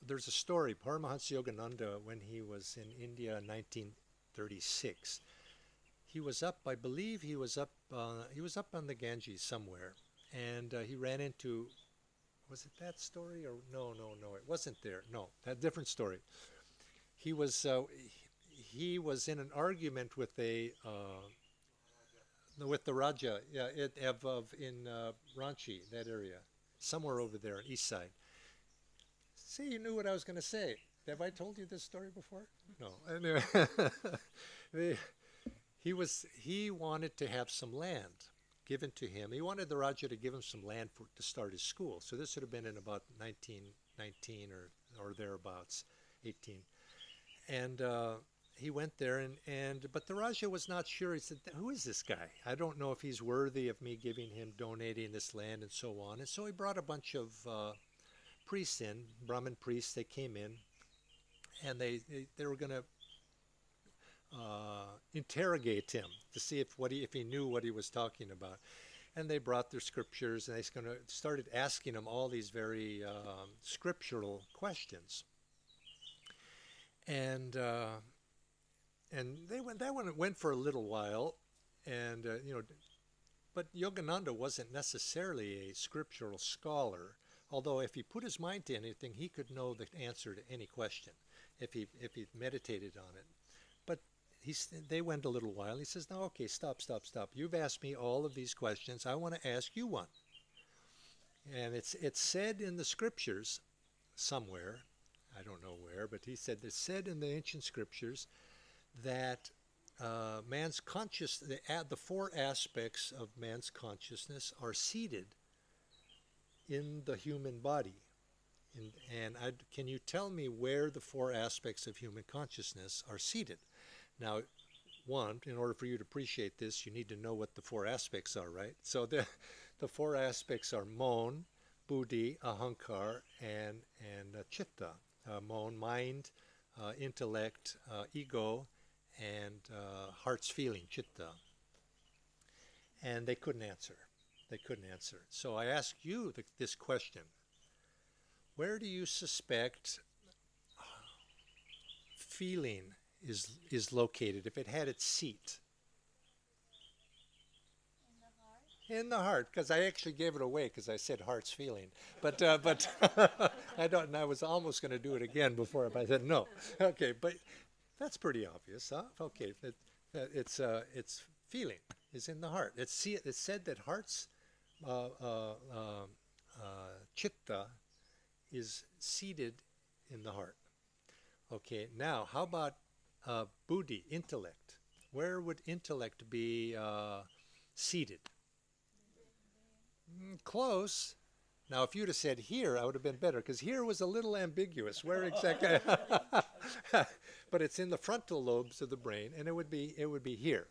Speaker 3: there's a story, Paramahansa Yogananda, when he was in India in 1936. He was up, I believe he was up on the Ganges somewhere, and he ran into, was it that story or no, it wasn't there. No, that different story. He was in an argument with with the Raja, yeah, in Ranchi, that area, somewhere over there, east side. See, you knew what I was going to say. Have I told you this story before? No. Anyway, he wanted to have some land given to him. He wanted the Raja to give him some land to start his school. So this would have been in about 1919 or thereabouts, 18. And he went there, but the Raja was not sure. He said, "Who is this guy? I don't know if he's worthy of me giving him, donating this land," and so on. And so he brought a bunch of priests in, Brahmin priests. They came in, and they were going to interrogate him to see if he knew what he was talking about. And they brought their scriptures, and they started asking him all these very scriptural questions. And that went for a little while, and but Yogananda wasn't necessarily a scriptural scholar. Although if he put his mind to anything, he could know the answer to any question if he meditated on it. But they went a little while. He says, "No, okay, stop. You've asked me all of these questions. I want to ask you one." And it's said in the scriptures somewhere, I don't know where, but he said it's said in the ancient scriptures that man's the four aspects of man's consciousness are seated in the human body. Can you tell me where the four aspects of human consciousness are seated? Now, one, in order for you to appreciate this, you need to know what the four aspects are, right? So the four aspects are mon, buddhi, ahankar, and chitta. Mon, mind, intellect, ego, and heart's feeling, chitta. And they couldn't answer. So I ask you this question. Where do you suspect feeling is located if it had its seat? In the heart, because I actually gave it away because I said heart's feeling, but I don't. And I was almost going to do it again before, but I said no. Okay, but that's pretty obvious, huh? Okay, it's feeling is in the heart. It's said that heart's chitta is seated in the heart. Okay, now how about buddhi, intellect? Where would intellect be seated? Close. Now, if you'd have said here, I would have been better, because here was a little ambiguous. Where exactly? But it's in the frontal lobes of the brain, and it would be here.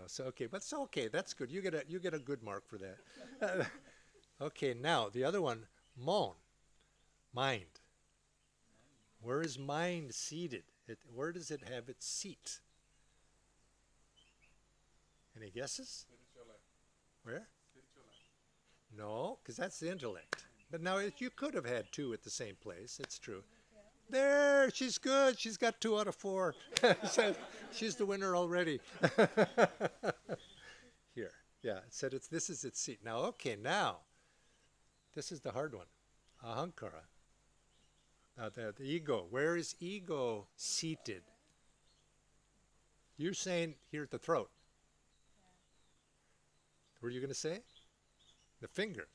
Speaker 3: So okay, but so okay, that's good. You get a good mark for that. Okay, now the other one, mon, mind. Where is mind seated? Where does it have its seat? Any guesses? Where? No, because that's the intellect. But now you could have had two at the same place. It's true. There, she's good. She's got 2 out of 4. She's the winner already. Here, yeah. It said this is its seat. Now, okay, now this is the hard one. Ahankara. Now the ego. Where is ego seated? You're saying here at the throat. What were you going to say? The finger.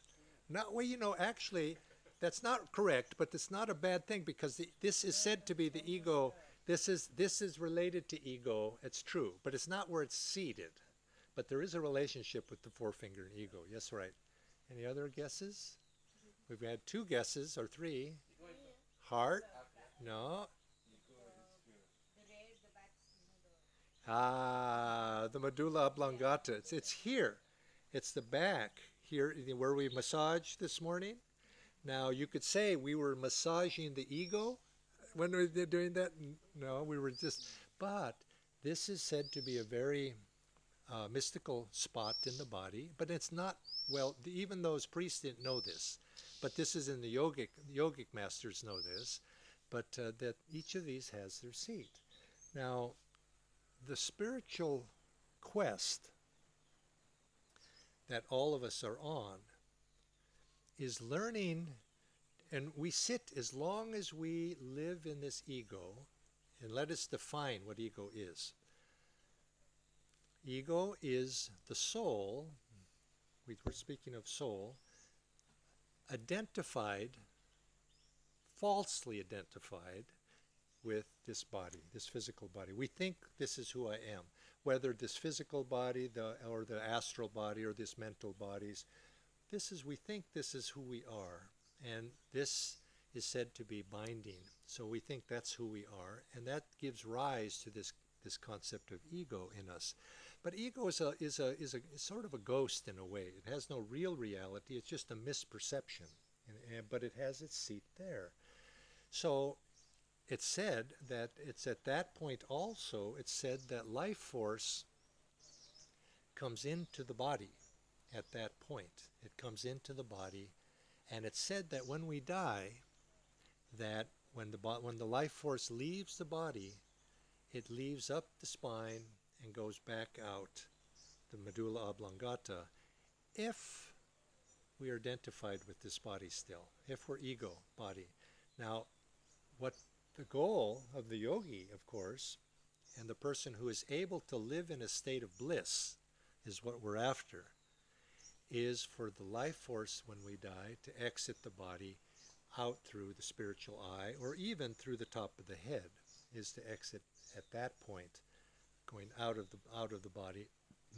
Speaker 3: Now, well, actually, that's not correct, but it's not a bad thing, because this is said to be the ego This is related to ego. It's true, but it's not where it's seated. But there is a relationship with the forefinger and ego. Yes, right. Any other guesses? We've had two guesses or three. Heart? No. Ah, the medulla oblongata. It's here. It's the back here where we massaged this morning. Now, you could say we were massaging the ego when we were doing that. No, we were just, but this is said to be a very mystical spot in the body, but it's not, well, even those priests didn't know this, but this is in the yogic masters know this, but that each of these has their seat. Now, the spiritual quest that all of us are on is learning, and we sit as long as we live in this ego, and let us define what ego is. Ego is the soul, we were speaking of soul, identified, falsely identified with this body, this physical body. We think this is who I am, whether this physical body or the astral body or this mental bodies. We think this is who we are, and this is said to be binding. So we think that's who we are, and that gives rise to this concept of ego in us. But ego is sort of a ghost in a way. It has no real reality. It's just a misperception, but it has its seat there. So it's said that it's at that point also, it's said that life force comes into the body at that point. It comes into the body, and it's said that when we die, that when the life force leaves the body, it leaves up the spine and goes back out the medulla oblongata if we are identified with this body still, if we're ego body. Now, what the goal of the yogi, of course, and the person who is able to live in a state of bliss is what we're after, is for the life force when we die to exit the body out through the spiritual eye, or even through the top of the head, is to exit at that point, going out of the body,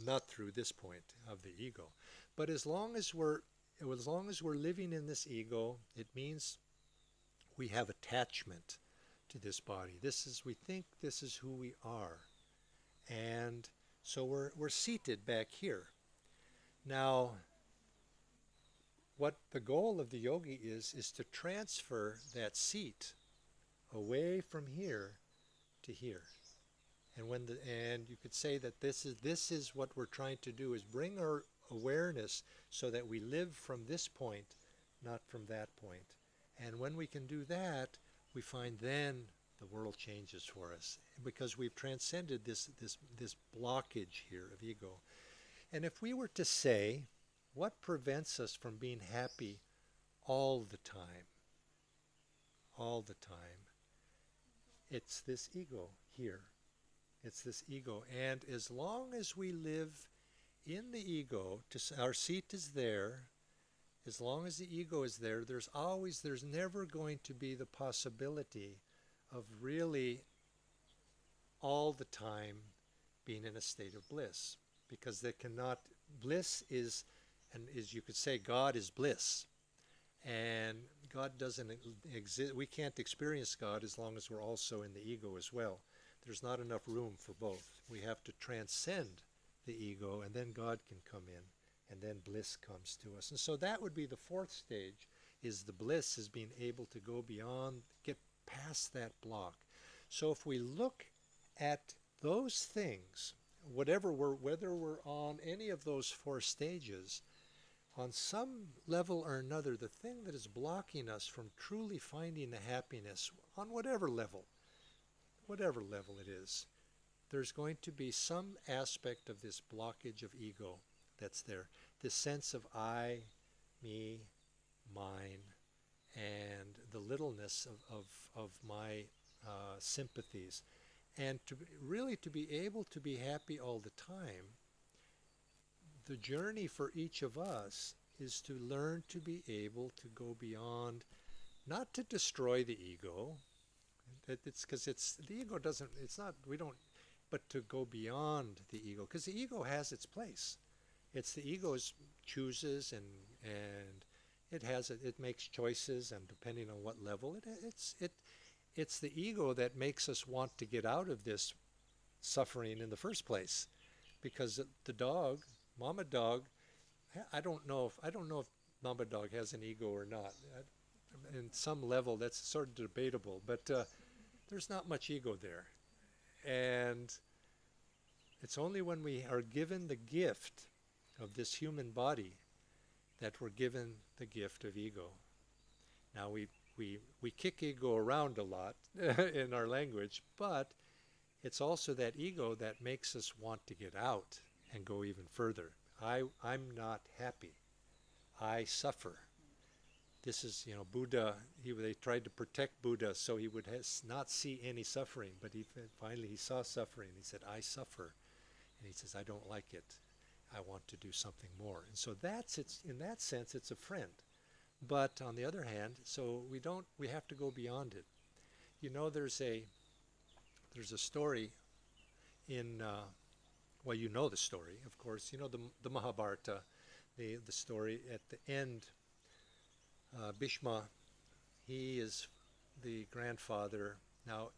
Speaker 3: not through this point of the ego. But as long as we're living in this ego, it means we have attachment to this body. We think this is who we are, and so we're seated back here. Now, what the goal of the yogi is to transfer that seat away from here to here. And you could say that this is what we're trying to do, is bring our awareness so that we live from this point, not from that point. And when we can do that, we find then the world changes for us, because we've transcended this blockage here of ego. And if we were to say, what prevents us from being happy all the time? All the time. It's this ego here. It's this ego. And as long as we live in the ego, our seat is there. As long as the ego is there, there's never going to be the possibility of really all the time being in a state of bliss. Because bliss is, and as you could say, God is bliss. And God doesn't exist. We can't experience God as long as we're also in the ego as well. There's not enough room for both. We have to transcend the ego, and then God can come in, and then bliss comes to us. And so that would be the fourth stage, is the bliss, is being able to go beyond, get past that block. So if we look at those things, whether we're on any of those four stages, on some level or another, the thing that is blocking us from truly finding the happiness, on whatever level it is, there's going to be some aspect of this blockage of ego that's there. This sense of I, me, mine, and the littleness of my sympathies. And to be able to be happy all the time, the journey for each of us is to learn to be able to go beyond, not to destroy the ego. It's because it's the ego doesn't. It's not. We don't. But to go beyond the ego, because the ego has its place. It's the ego chooses and it makes choices, and depending on what level it's the ego that makes us want to get out of this suffering in the first place, because the dog, mama dog, I don't know if mama dog has an ego or not. In some level, that's sort of debatable, but there's not much ego there, and it's only when we are given the gift of this human body that we're given the gift of ego. Now we kick ego around a lot in our language, but it's also that ego that makes us want to get out and go even further. I'm not happy. I suffer. This is, Buddha, they tried to protect Buddha so he would not see any suffering, but finally he saw suffering. He said, I suffer. And he says, I don't like it. I want to do something more. And so in that sense, it's a friend. But on the other hand, so we have to go beyond it. There's a story in, well, you know the story, of course. You know the Mahabharata, the story at the end. Bhishma, he is the grandfather. Now,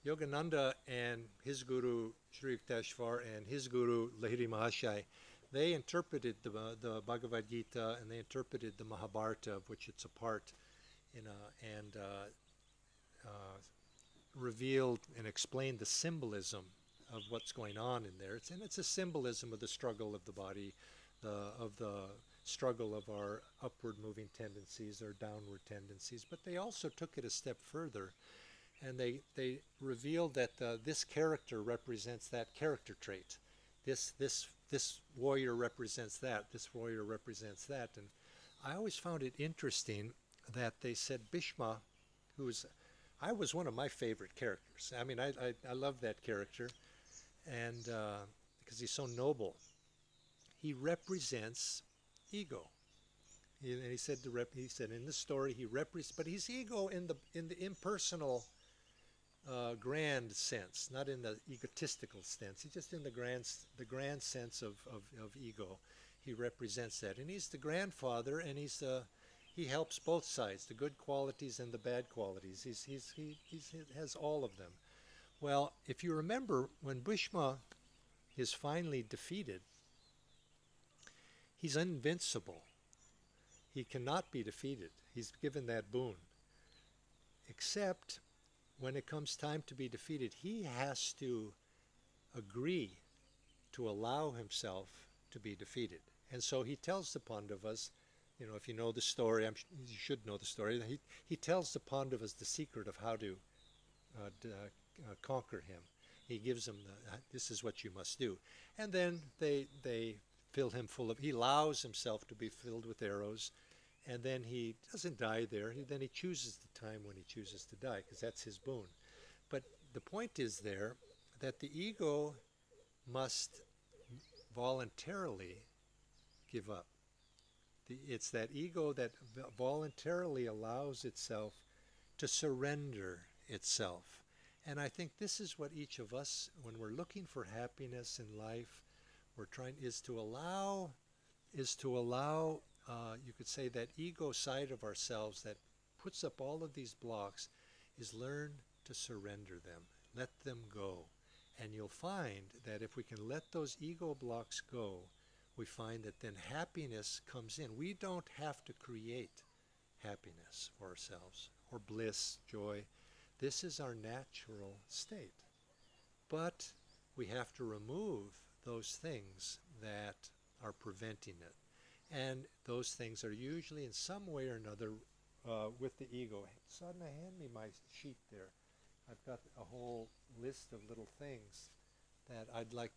Speaker 3: Yogananda and his guru, Sri Yukteswar, and his guru, Lahiri Mahashai, they interpreted the Bhagavad Gita, and they interpreted the Mahabharata, of which it's a part, and revealed and explained the symbolism of what's going on in there. It's a symbolism of the struggle of the body, of the struggle of our upward moving tendencies, our downward tendencies. But they also took it a step further, and they revealed that this character represents that character trait. This warrior represents that. This warrior represents that. And I always found it interesting that they said Bhishma, I was one of my favorite characters. I mean, I love that character, and because he's so noble. He represents ego. And he said in this story he represents, but he's ego in the impersonal, grand sense, not in the egotistical sense. He's just in the grand sense of ego. He represents that, and he's the grandfather, and he helps both sides, the good qualities and the bad qualities. He has all of them. Well, if you remember, when Bhishma is finally defeated, he's invincible. He cannot be defeated. He's given that boon. Except when it comes time to be defeated, he has to agree to allow himself to be defeated. And so he tells the Pandavas, if you know the story, you should know the story, he tells the Pandavas the secret of how to conquer him. He gives them this is what you must do. And then they fill him he allows himself to be filled with arrows, and then he doesn't die there. Then he chooses the time when he chooses to die, because that's his boon. But the point is there that the ego must voluntarily give up. It's that ego that voluntarily allows itself to surrender itself. And I think this is what each of us, when we're looking for happiness in life, is to allow, you could say, that ego side of ourselves that puts up all of these blocks, is learn to surrender them, let them go. And you'll find that if we can let those ego blocks go, we find that then happiness comes in. We don't have to create happiness for ourselves, or bliss, joy. This is our natural state. But we have to remove those things that are preventing it. And those things are usually in some way or another with the ego. Sadhana, hand me my sheet there. I've got a whole list of little things that I'd like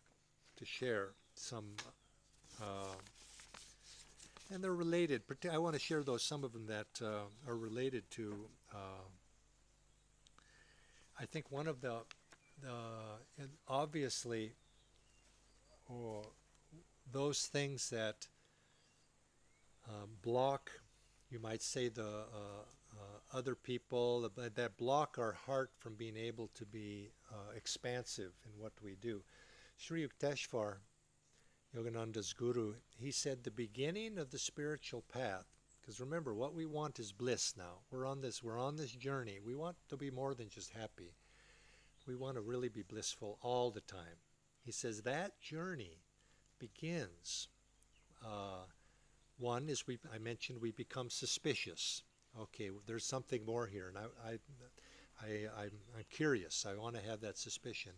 Speaker 3: to share. And they're related. I want to share some of them that are related to, I think one of and obviously, those things that block, you might say, other people, that block our heart from being able to be expansive in what we do. Sri Yukteswar, Yogananda's guru, he said the beginning of the spiritual path, because remember, what we want is bliss now. We're on this journey. We want to be more than just happy. We want to really be blissful all the time. He says that journey begins. Uh, One is I mentioned we become suspicious. Okay, there's something more here, and I'm curious. I want to have that suspicion.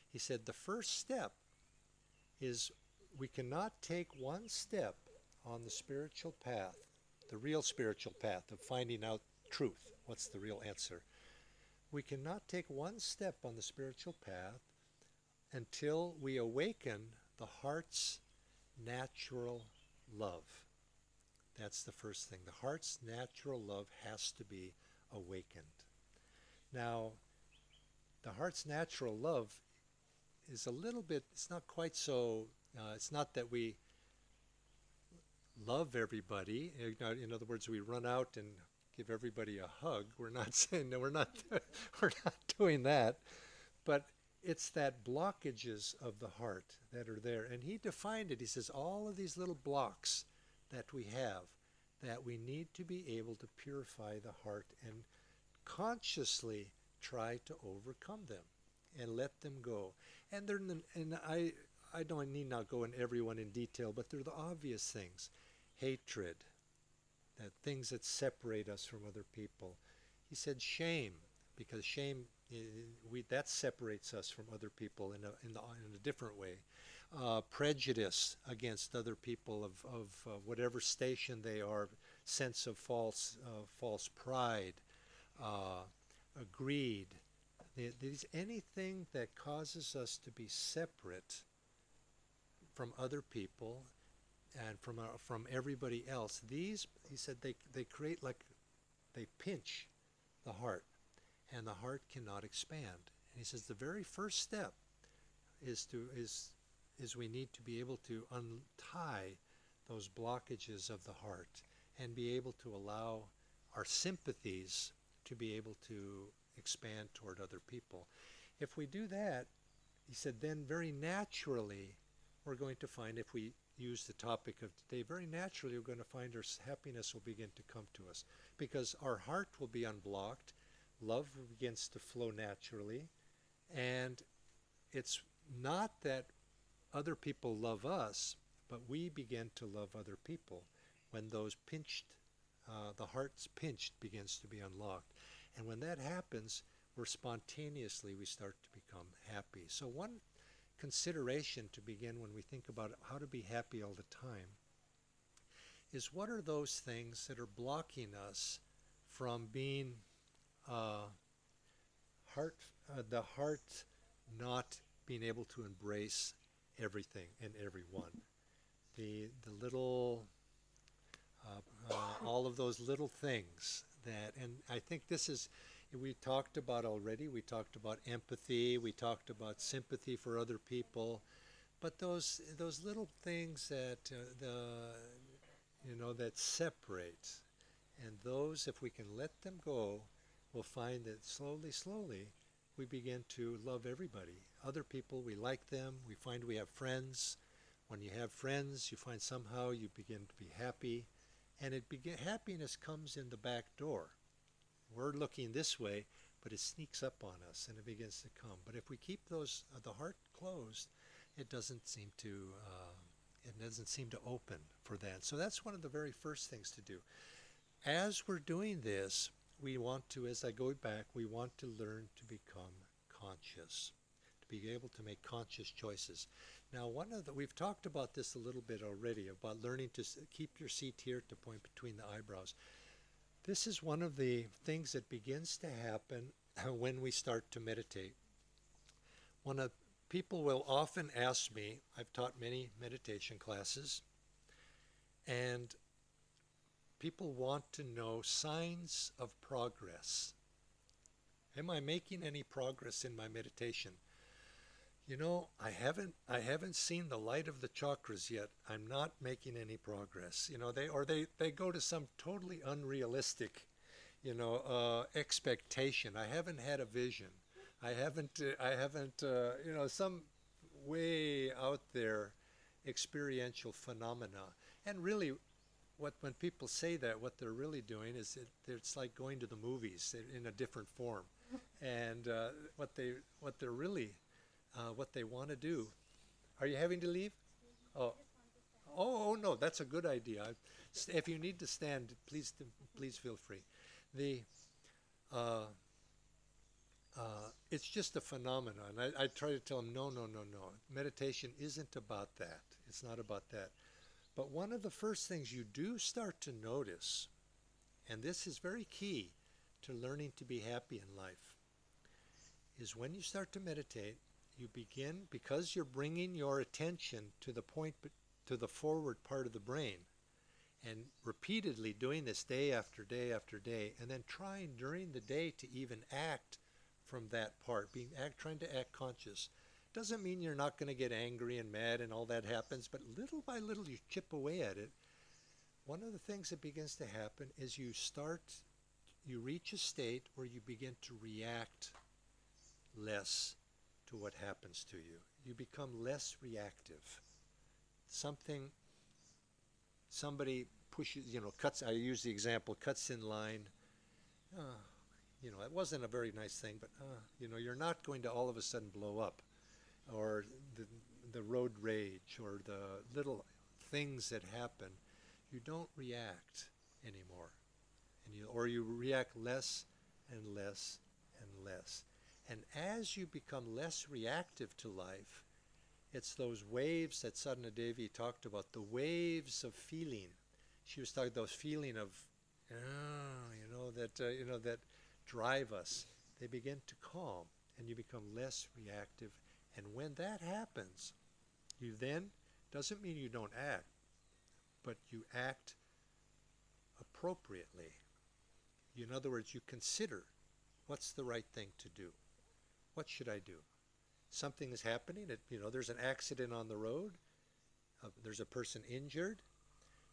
Speaker 3: He said the first step is we cannot take one step on the spiritual path, the real spiritual path of finding out truth. What's the real answer? We cannot take one step on the spiritual path until we awaken the heart's natural love. That's the first thing. The heart's natural love has to be awakened. Now, the heart's natural love is a little bit, it's not quite so, it's not that we love everybody. In other words, we run out and give everybody a hug. We're not saying, no, we're not doing that. But it's that blockages of the heart that are there. And he defined it. He says all of these little blocks that we have, that we need to be able to purify the heart and consciously try to overcome them and let them go. And I don't need not go in every one in detail, but they're the obvious things. Hatred, that things that separate us from other people. He said shame, because shame that separates us from other people in a different way. Prejudice against other people of whatever station they are, sense of false pride, greed. Anything that causes us to be separate from other people and from everybody else. These, he said, they create they pinch the heart, and the heart cannot expand. And he says the very first step is we need to be able to untie those blockages of the heart and be able to allow our sympathies to be able to expand toward other people. If we do that, he said, then very naturally we're going to find, if we use the topic of today, very naturally we're going to find our happiness will begin to come to us, because our heart will be unblocked, love begins to flow naturally, and it's not that other people love us, but we begin to love other people when those the heart's pinched begins to be unlocked. And when that happens, we start to become happy. So one consideration to begin when we think about how to be happy all the time is, what are those things that are blocking us from being the heart not being able to embrace everything and everyone. The little, all of those little things and I think this is, we talked about already, we talked about empathy, we talked about sympathy for other people, but those little things that, that separate, and those, if we can let them go, we'll find that slowly, we begin to love everybody. Other people, we like them, we find we have friends. When you have friends, you find somehow you begin to be happy, and happiness comes in the back door. We're looking this way, but it sneaks up on us and it begins to come. But if we keep the heart closed, it doesn't seem to open for that. So that's one of the very first things to do. As we're doing this, we want to, as I go back, we want to learn to become conscious, to be able to make conscious choices. Now, we've talked about this a little bit already, about learning to keep your seat here to point between the eyebrows. This is one of the things that begins to happen when we start to meditate. People will often ask me, I've taught many meditation classes, and people want to know signs of progress. Am I making any progress in my meditation? I haven't seen the light of the chakras yet. I'm not making any progress. They go to some totally unrealistic, expectation. I haven't had a vision. I haven't, some way out there experiential phenomena. And really, when people say that, what they're really doing is it's like going to the movies in a different form. And what they're really, what they want to do. Are you having to leave? Oh, oh no, that's a good idea. If you need to stand, please feel free. The uh, it's just a phenomenon. I try to tell them, no, no, no, no. Meditation isn't about that. It's not about that. But one of the first things you do start to notice, and this is very key to learning to be happy in life, is when you start to meditate, you begin, because you're bringing your attention to the point, to the forward part of the brain, and repeatedly doing this day after day after day, and then trying during the day to even act from that part, trying to act conscious. Doesn't mean you're not going to get angry and mad and all that happens, but little by little you chip away at it. One of the things that begins to happen is you reach a state where you begin to react less to what happens to you. You become less reactive. Somebody pushes, cuts, I use the example, cuts in line. Uh, it wasn't a very nice thing, but, you're not going to all of a sudden blow up. Or the road rage, or the little things that happen. You don't react anymore. Or you react less and less and less. And as you become less reactive to life, it's those waves that Sadhana Devi talked about, the waves of feeling. She was talking about those feeling of, that drive us. They begin to calm, and you become less reactive. And when that happens, you then, doesn't mean you don't act, but you act appropriately. In other words, you consider what's the right thing to do. What should I do? Something is happening. There's an accident on the road. There's a person injured.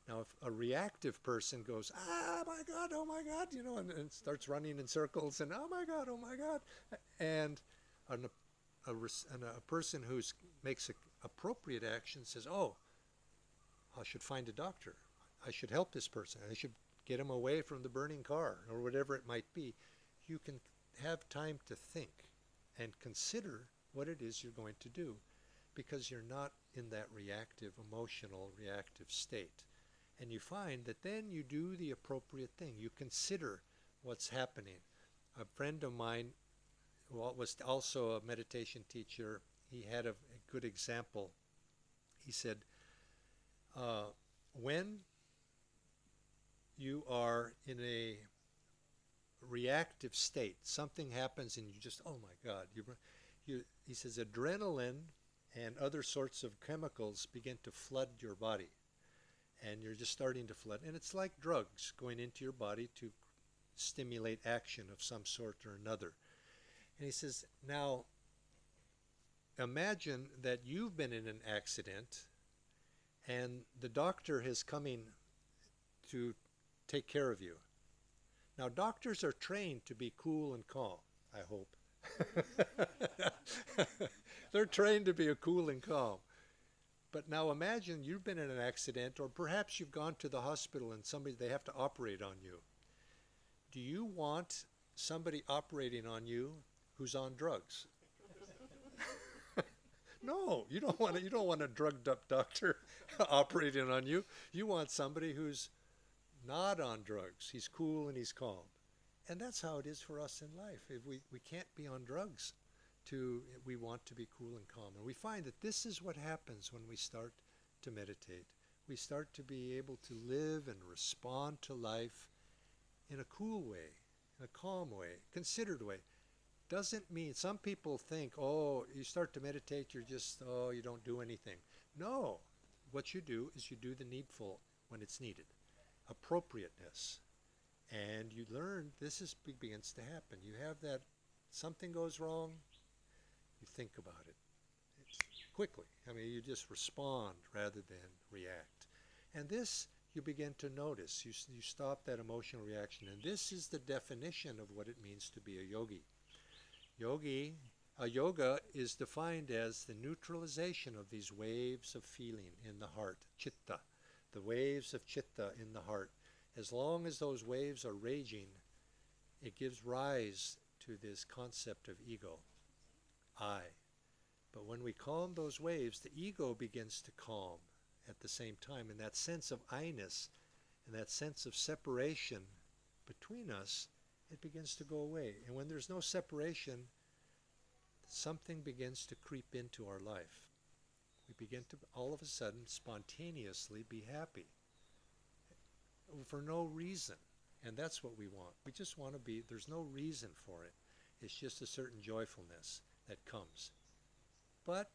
Speaker 3: Now, if a reactive person goes, oh my God, and starts running in circles, and oh my God, and a person who makes an appropriate action says, oh, I should find a doctor. I should help this person. I should get him away from the burning car, or whatever it might be. You can have time to think and consider what it is you're going to do, because you're not in that emotional reactive state. And you find that then you do the appropriate thing. You consider what's happening. A friend of mine, who was also a meditation teacher, he had a good example. He said, when you are in a reactive state, something happens and you just, oh my God. He says adrenaline and other sorts of chemicals begin to flood your body. And you're just starting to flood. And it's like drugs going into your body to stimulate action of some sort or another. And he says, now, imagine that you've been in an accident and the doctor is coming to take care of you. Now, doctors are trained to be cool and calm, I hope. They're trained to be cool and calm. But now imagine you've been in an accident, or perhaps you've gone to the hospital and they have to operate on you. Do you want somebody operating on you who's on drugs? No, you don't want a drugged up doctor operating on you. You want somebody who's not on drugs. He's cool and he's calm. And that's how it is for us in life. If we can't be on drugs. We want to be cool and calm. And we find that this is what happens when we start to meditate. We start to be able to live and respond to life in a cool way, in a calm way, considered way. Doesn't mean, some people think, oh, you start to meditate, you don't do anything. No, what you do is you do the needful when it's needed. Appropriateness. And you learn begins to happen. You have that, something goes wrong, you think about it. It's quickly. You just respond rather than react. And this you begin to notice. You stop that emotional reaction. And this is the definition of what it means to be a yogi. Yogi, a yoga is defined as the neutralization of these waves of feeling in the heart, chitta, the waves of chitta in the heart. As long as those waves are raging, it gives rise to this concept of ego, I. But when we calm those waves, the ego begins to calm at the same time. And that sense of I-ness and that sense of separation between us, it begins to go away. And when there's no separation, something begins to creep into our life. We begin to, all of a sudden, spontaneously be happy for no reason. And that's what we want. We just want to be, there's no reason for it. It's just a certain joyfulness that comes. But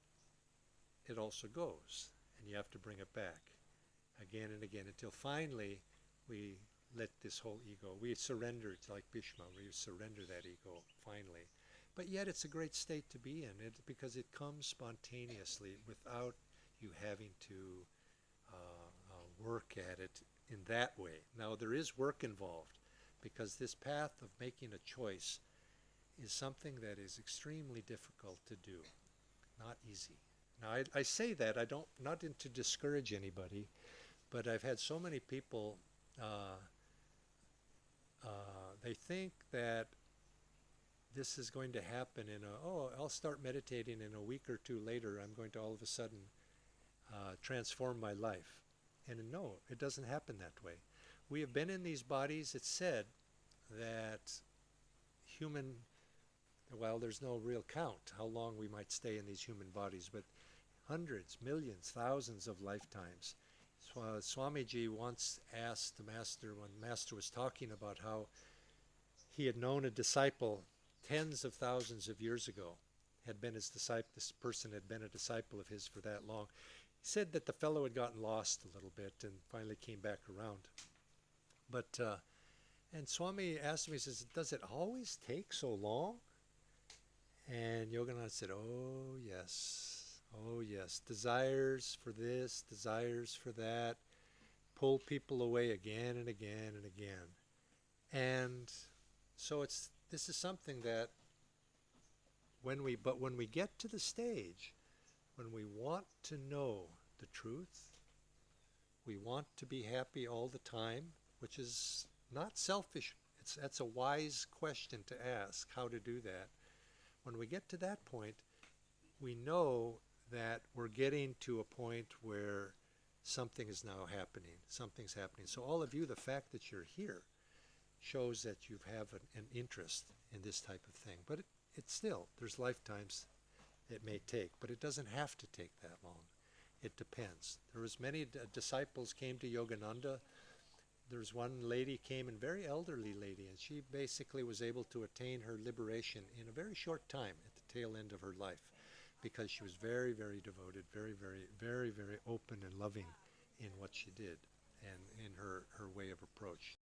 Speaker 3: it also goes, and you have to bring it back again and again until finally we let this whole ego, we surrender. It's like Bhishma, we surrender that ego finally. But yet it's a great state to be in because it comes spontaneously without you having to work at it in that way. Now there is work involved because this path of making a choice is something that is extremely difficult to do, not easy. Now I say that, not to discourage anybody, but I've had so many people, they think that this is going to happen I'll start meditating in a week or two later, I'm going to all of a sudden transform my life. And no, it doesn't happen that way. We have been in these bodies. It's said that there's no real count how long we might stay in these human bodies, but hundreds, millions, thousands of lifetimes. Swamiji once asked the Master, when the Master was talking about how he had known a disciple tens of thousands of years ago, had been his disciple, this person had been a disciple of his for that long. He said that the fellow had gotten lost a little bit and finally came back around. But, and Swami asked me, he says, does it always take so long? And Yogananda said, oh yes, desires for this, desires for that, pull people away again and again and again. And so this is something that when we get to the stage, when we want to know the truth, we want to be happy all the time, which is not selfish. That's a wise question to ask, how to do that. When we get to that point, we know that we're getting to a point where something is now happening. Something's happening. So all of you, the fact that you're here shows that you have an interest in this type of thing. But it's still, there's lifetimes it may take, but it doesn't have to take that long. It depends. There was many disciples came to Yogananda. There's one lady came, and very elderly lady, and she basically was able to attain her liberation in a very short time at the tail end of her life, because she was very, very devoted, very, very, very, very open and loving in what she did and in her way of approach.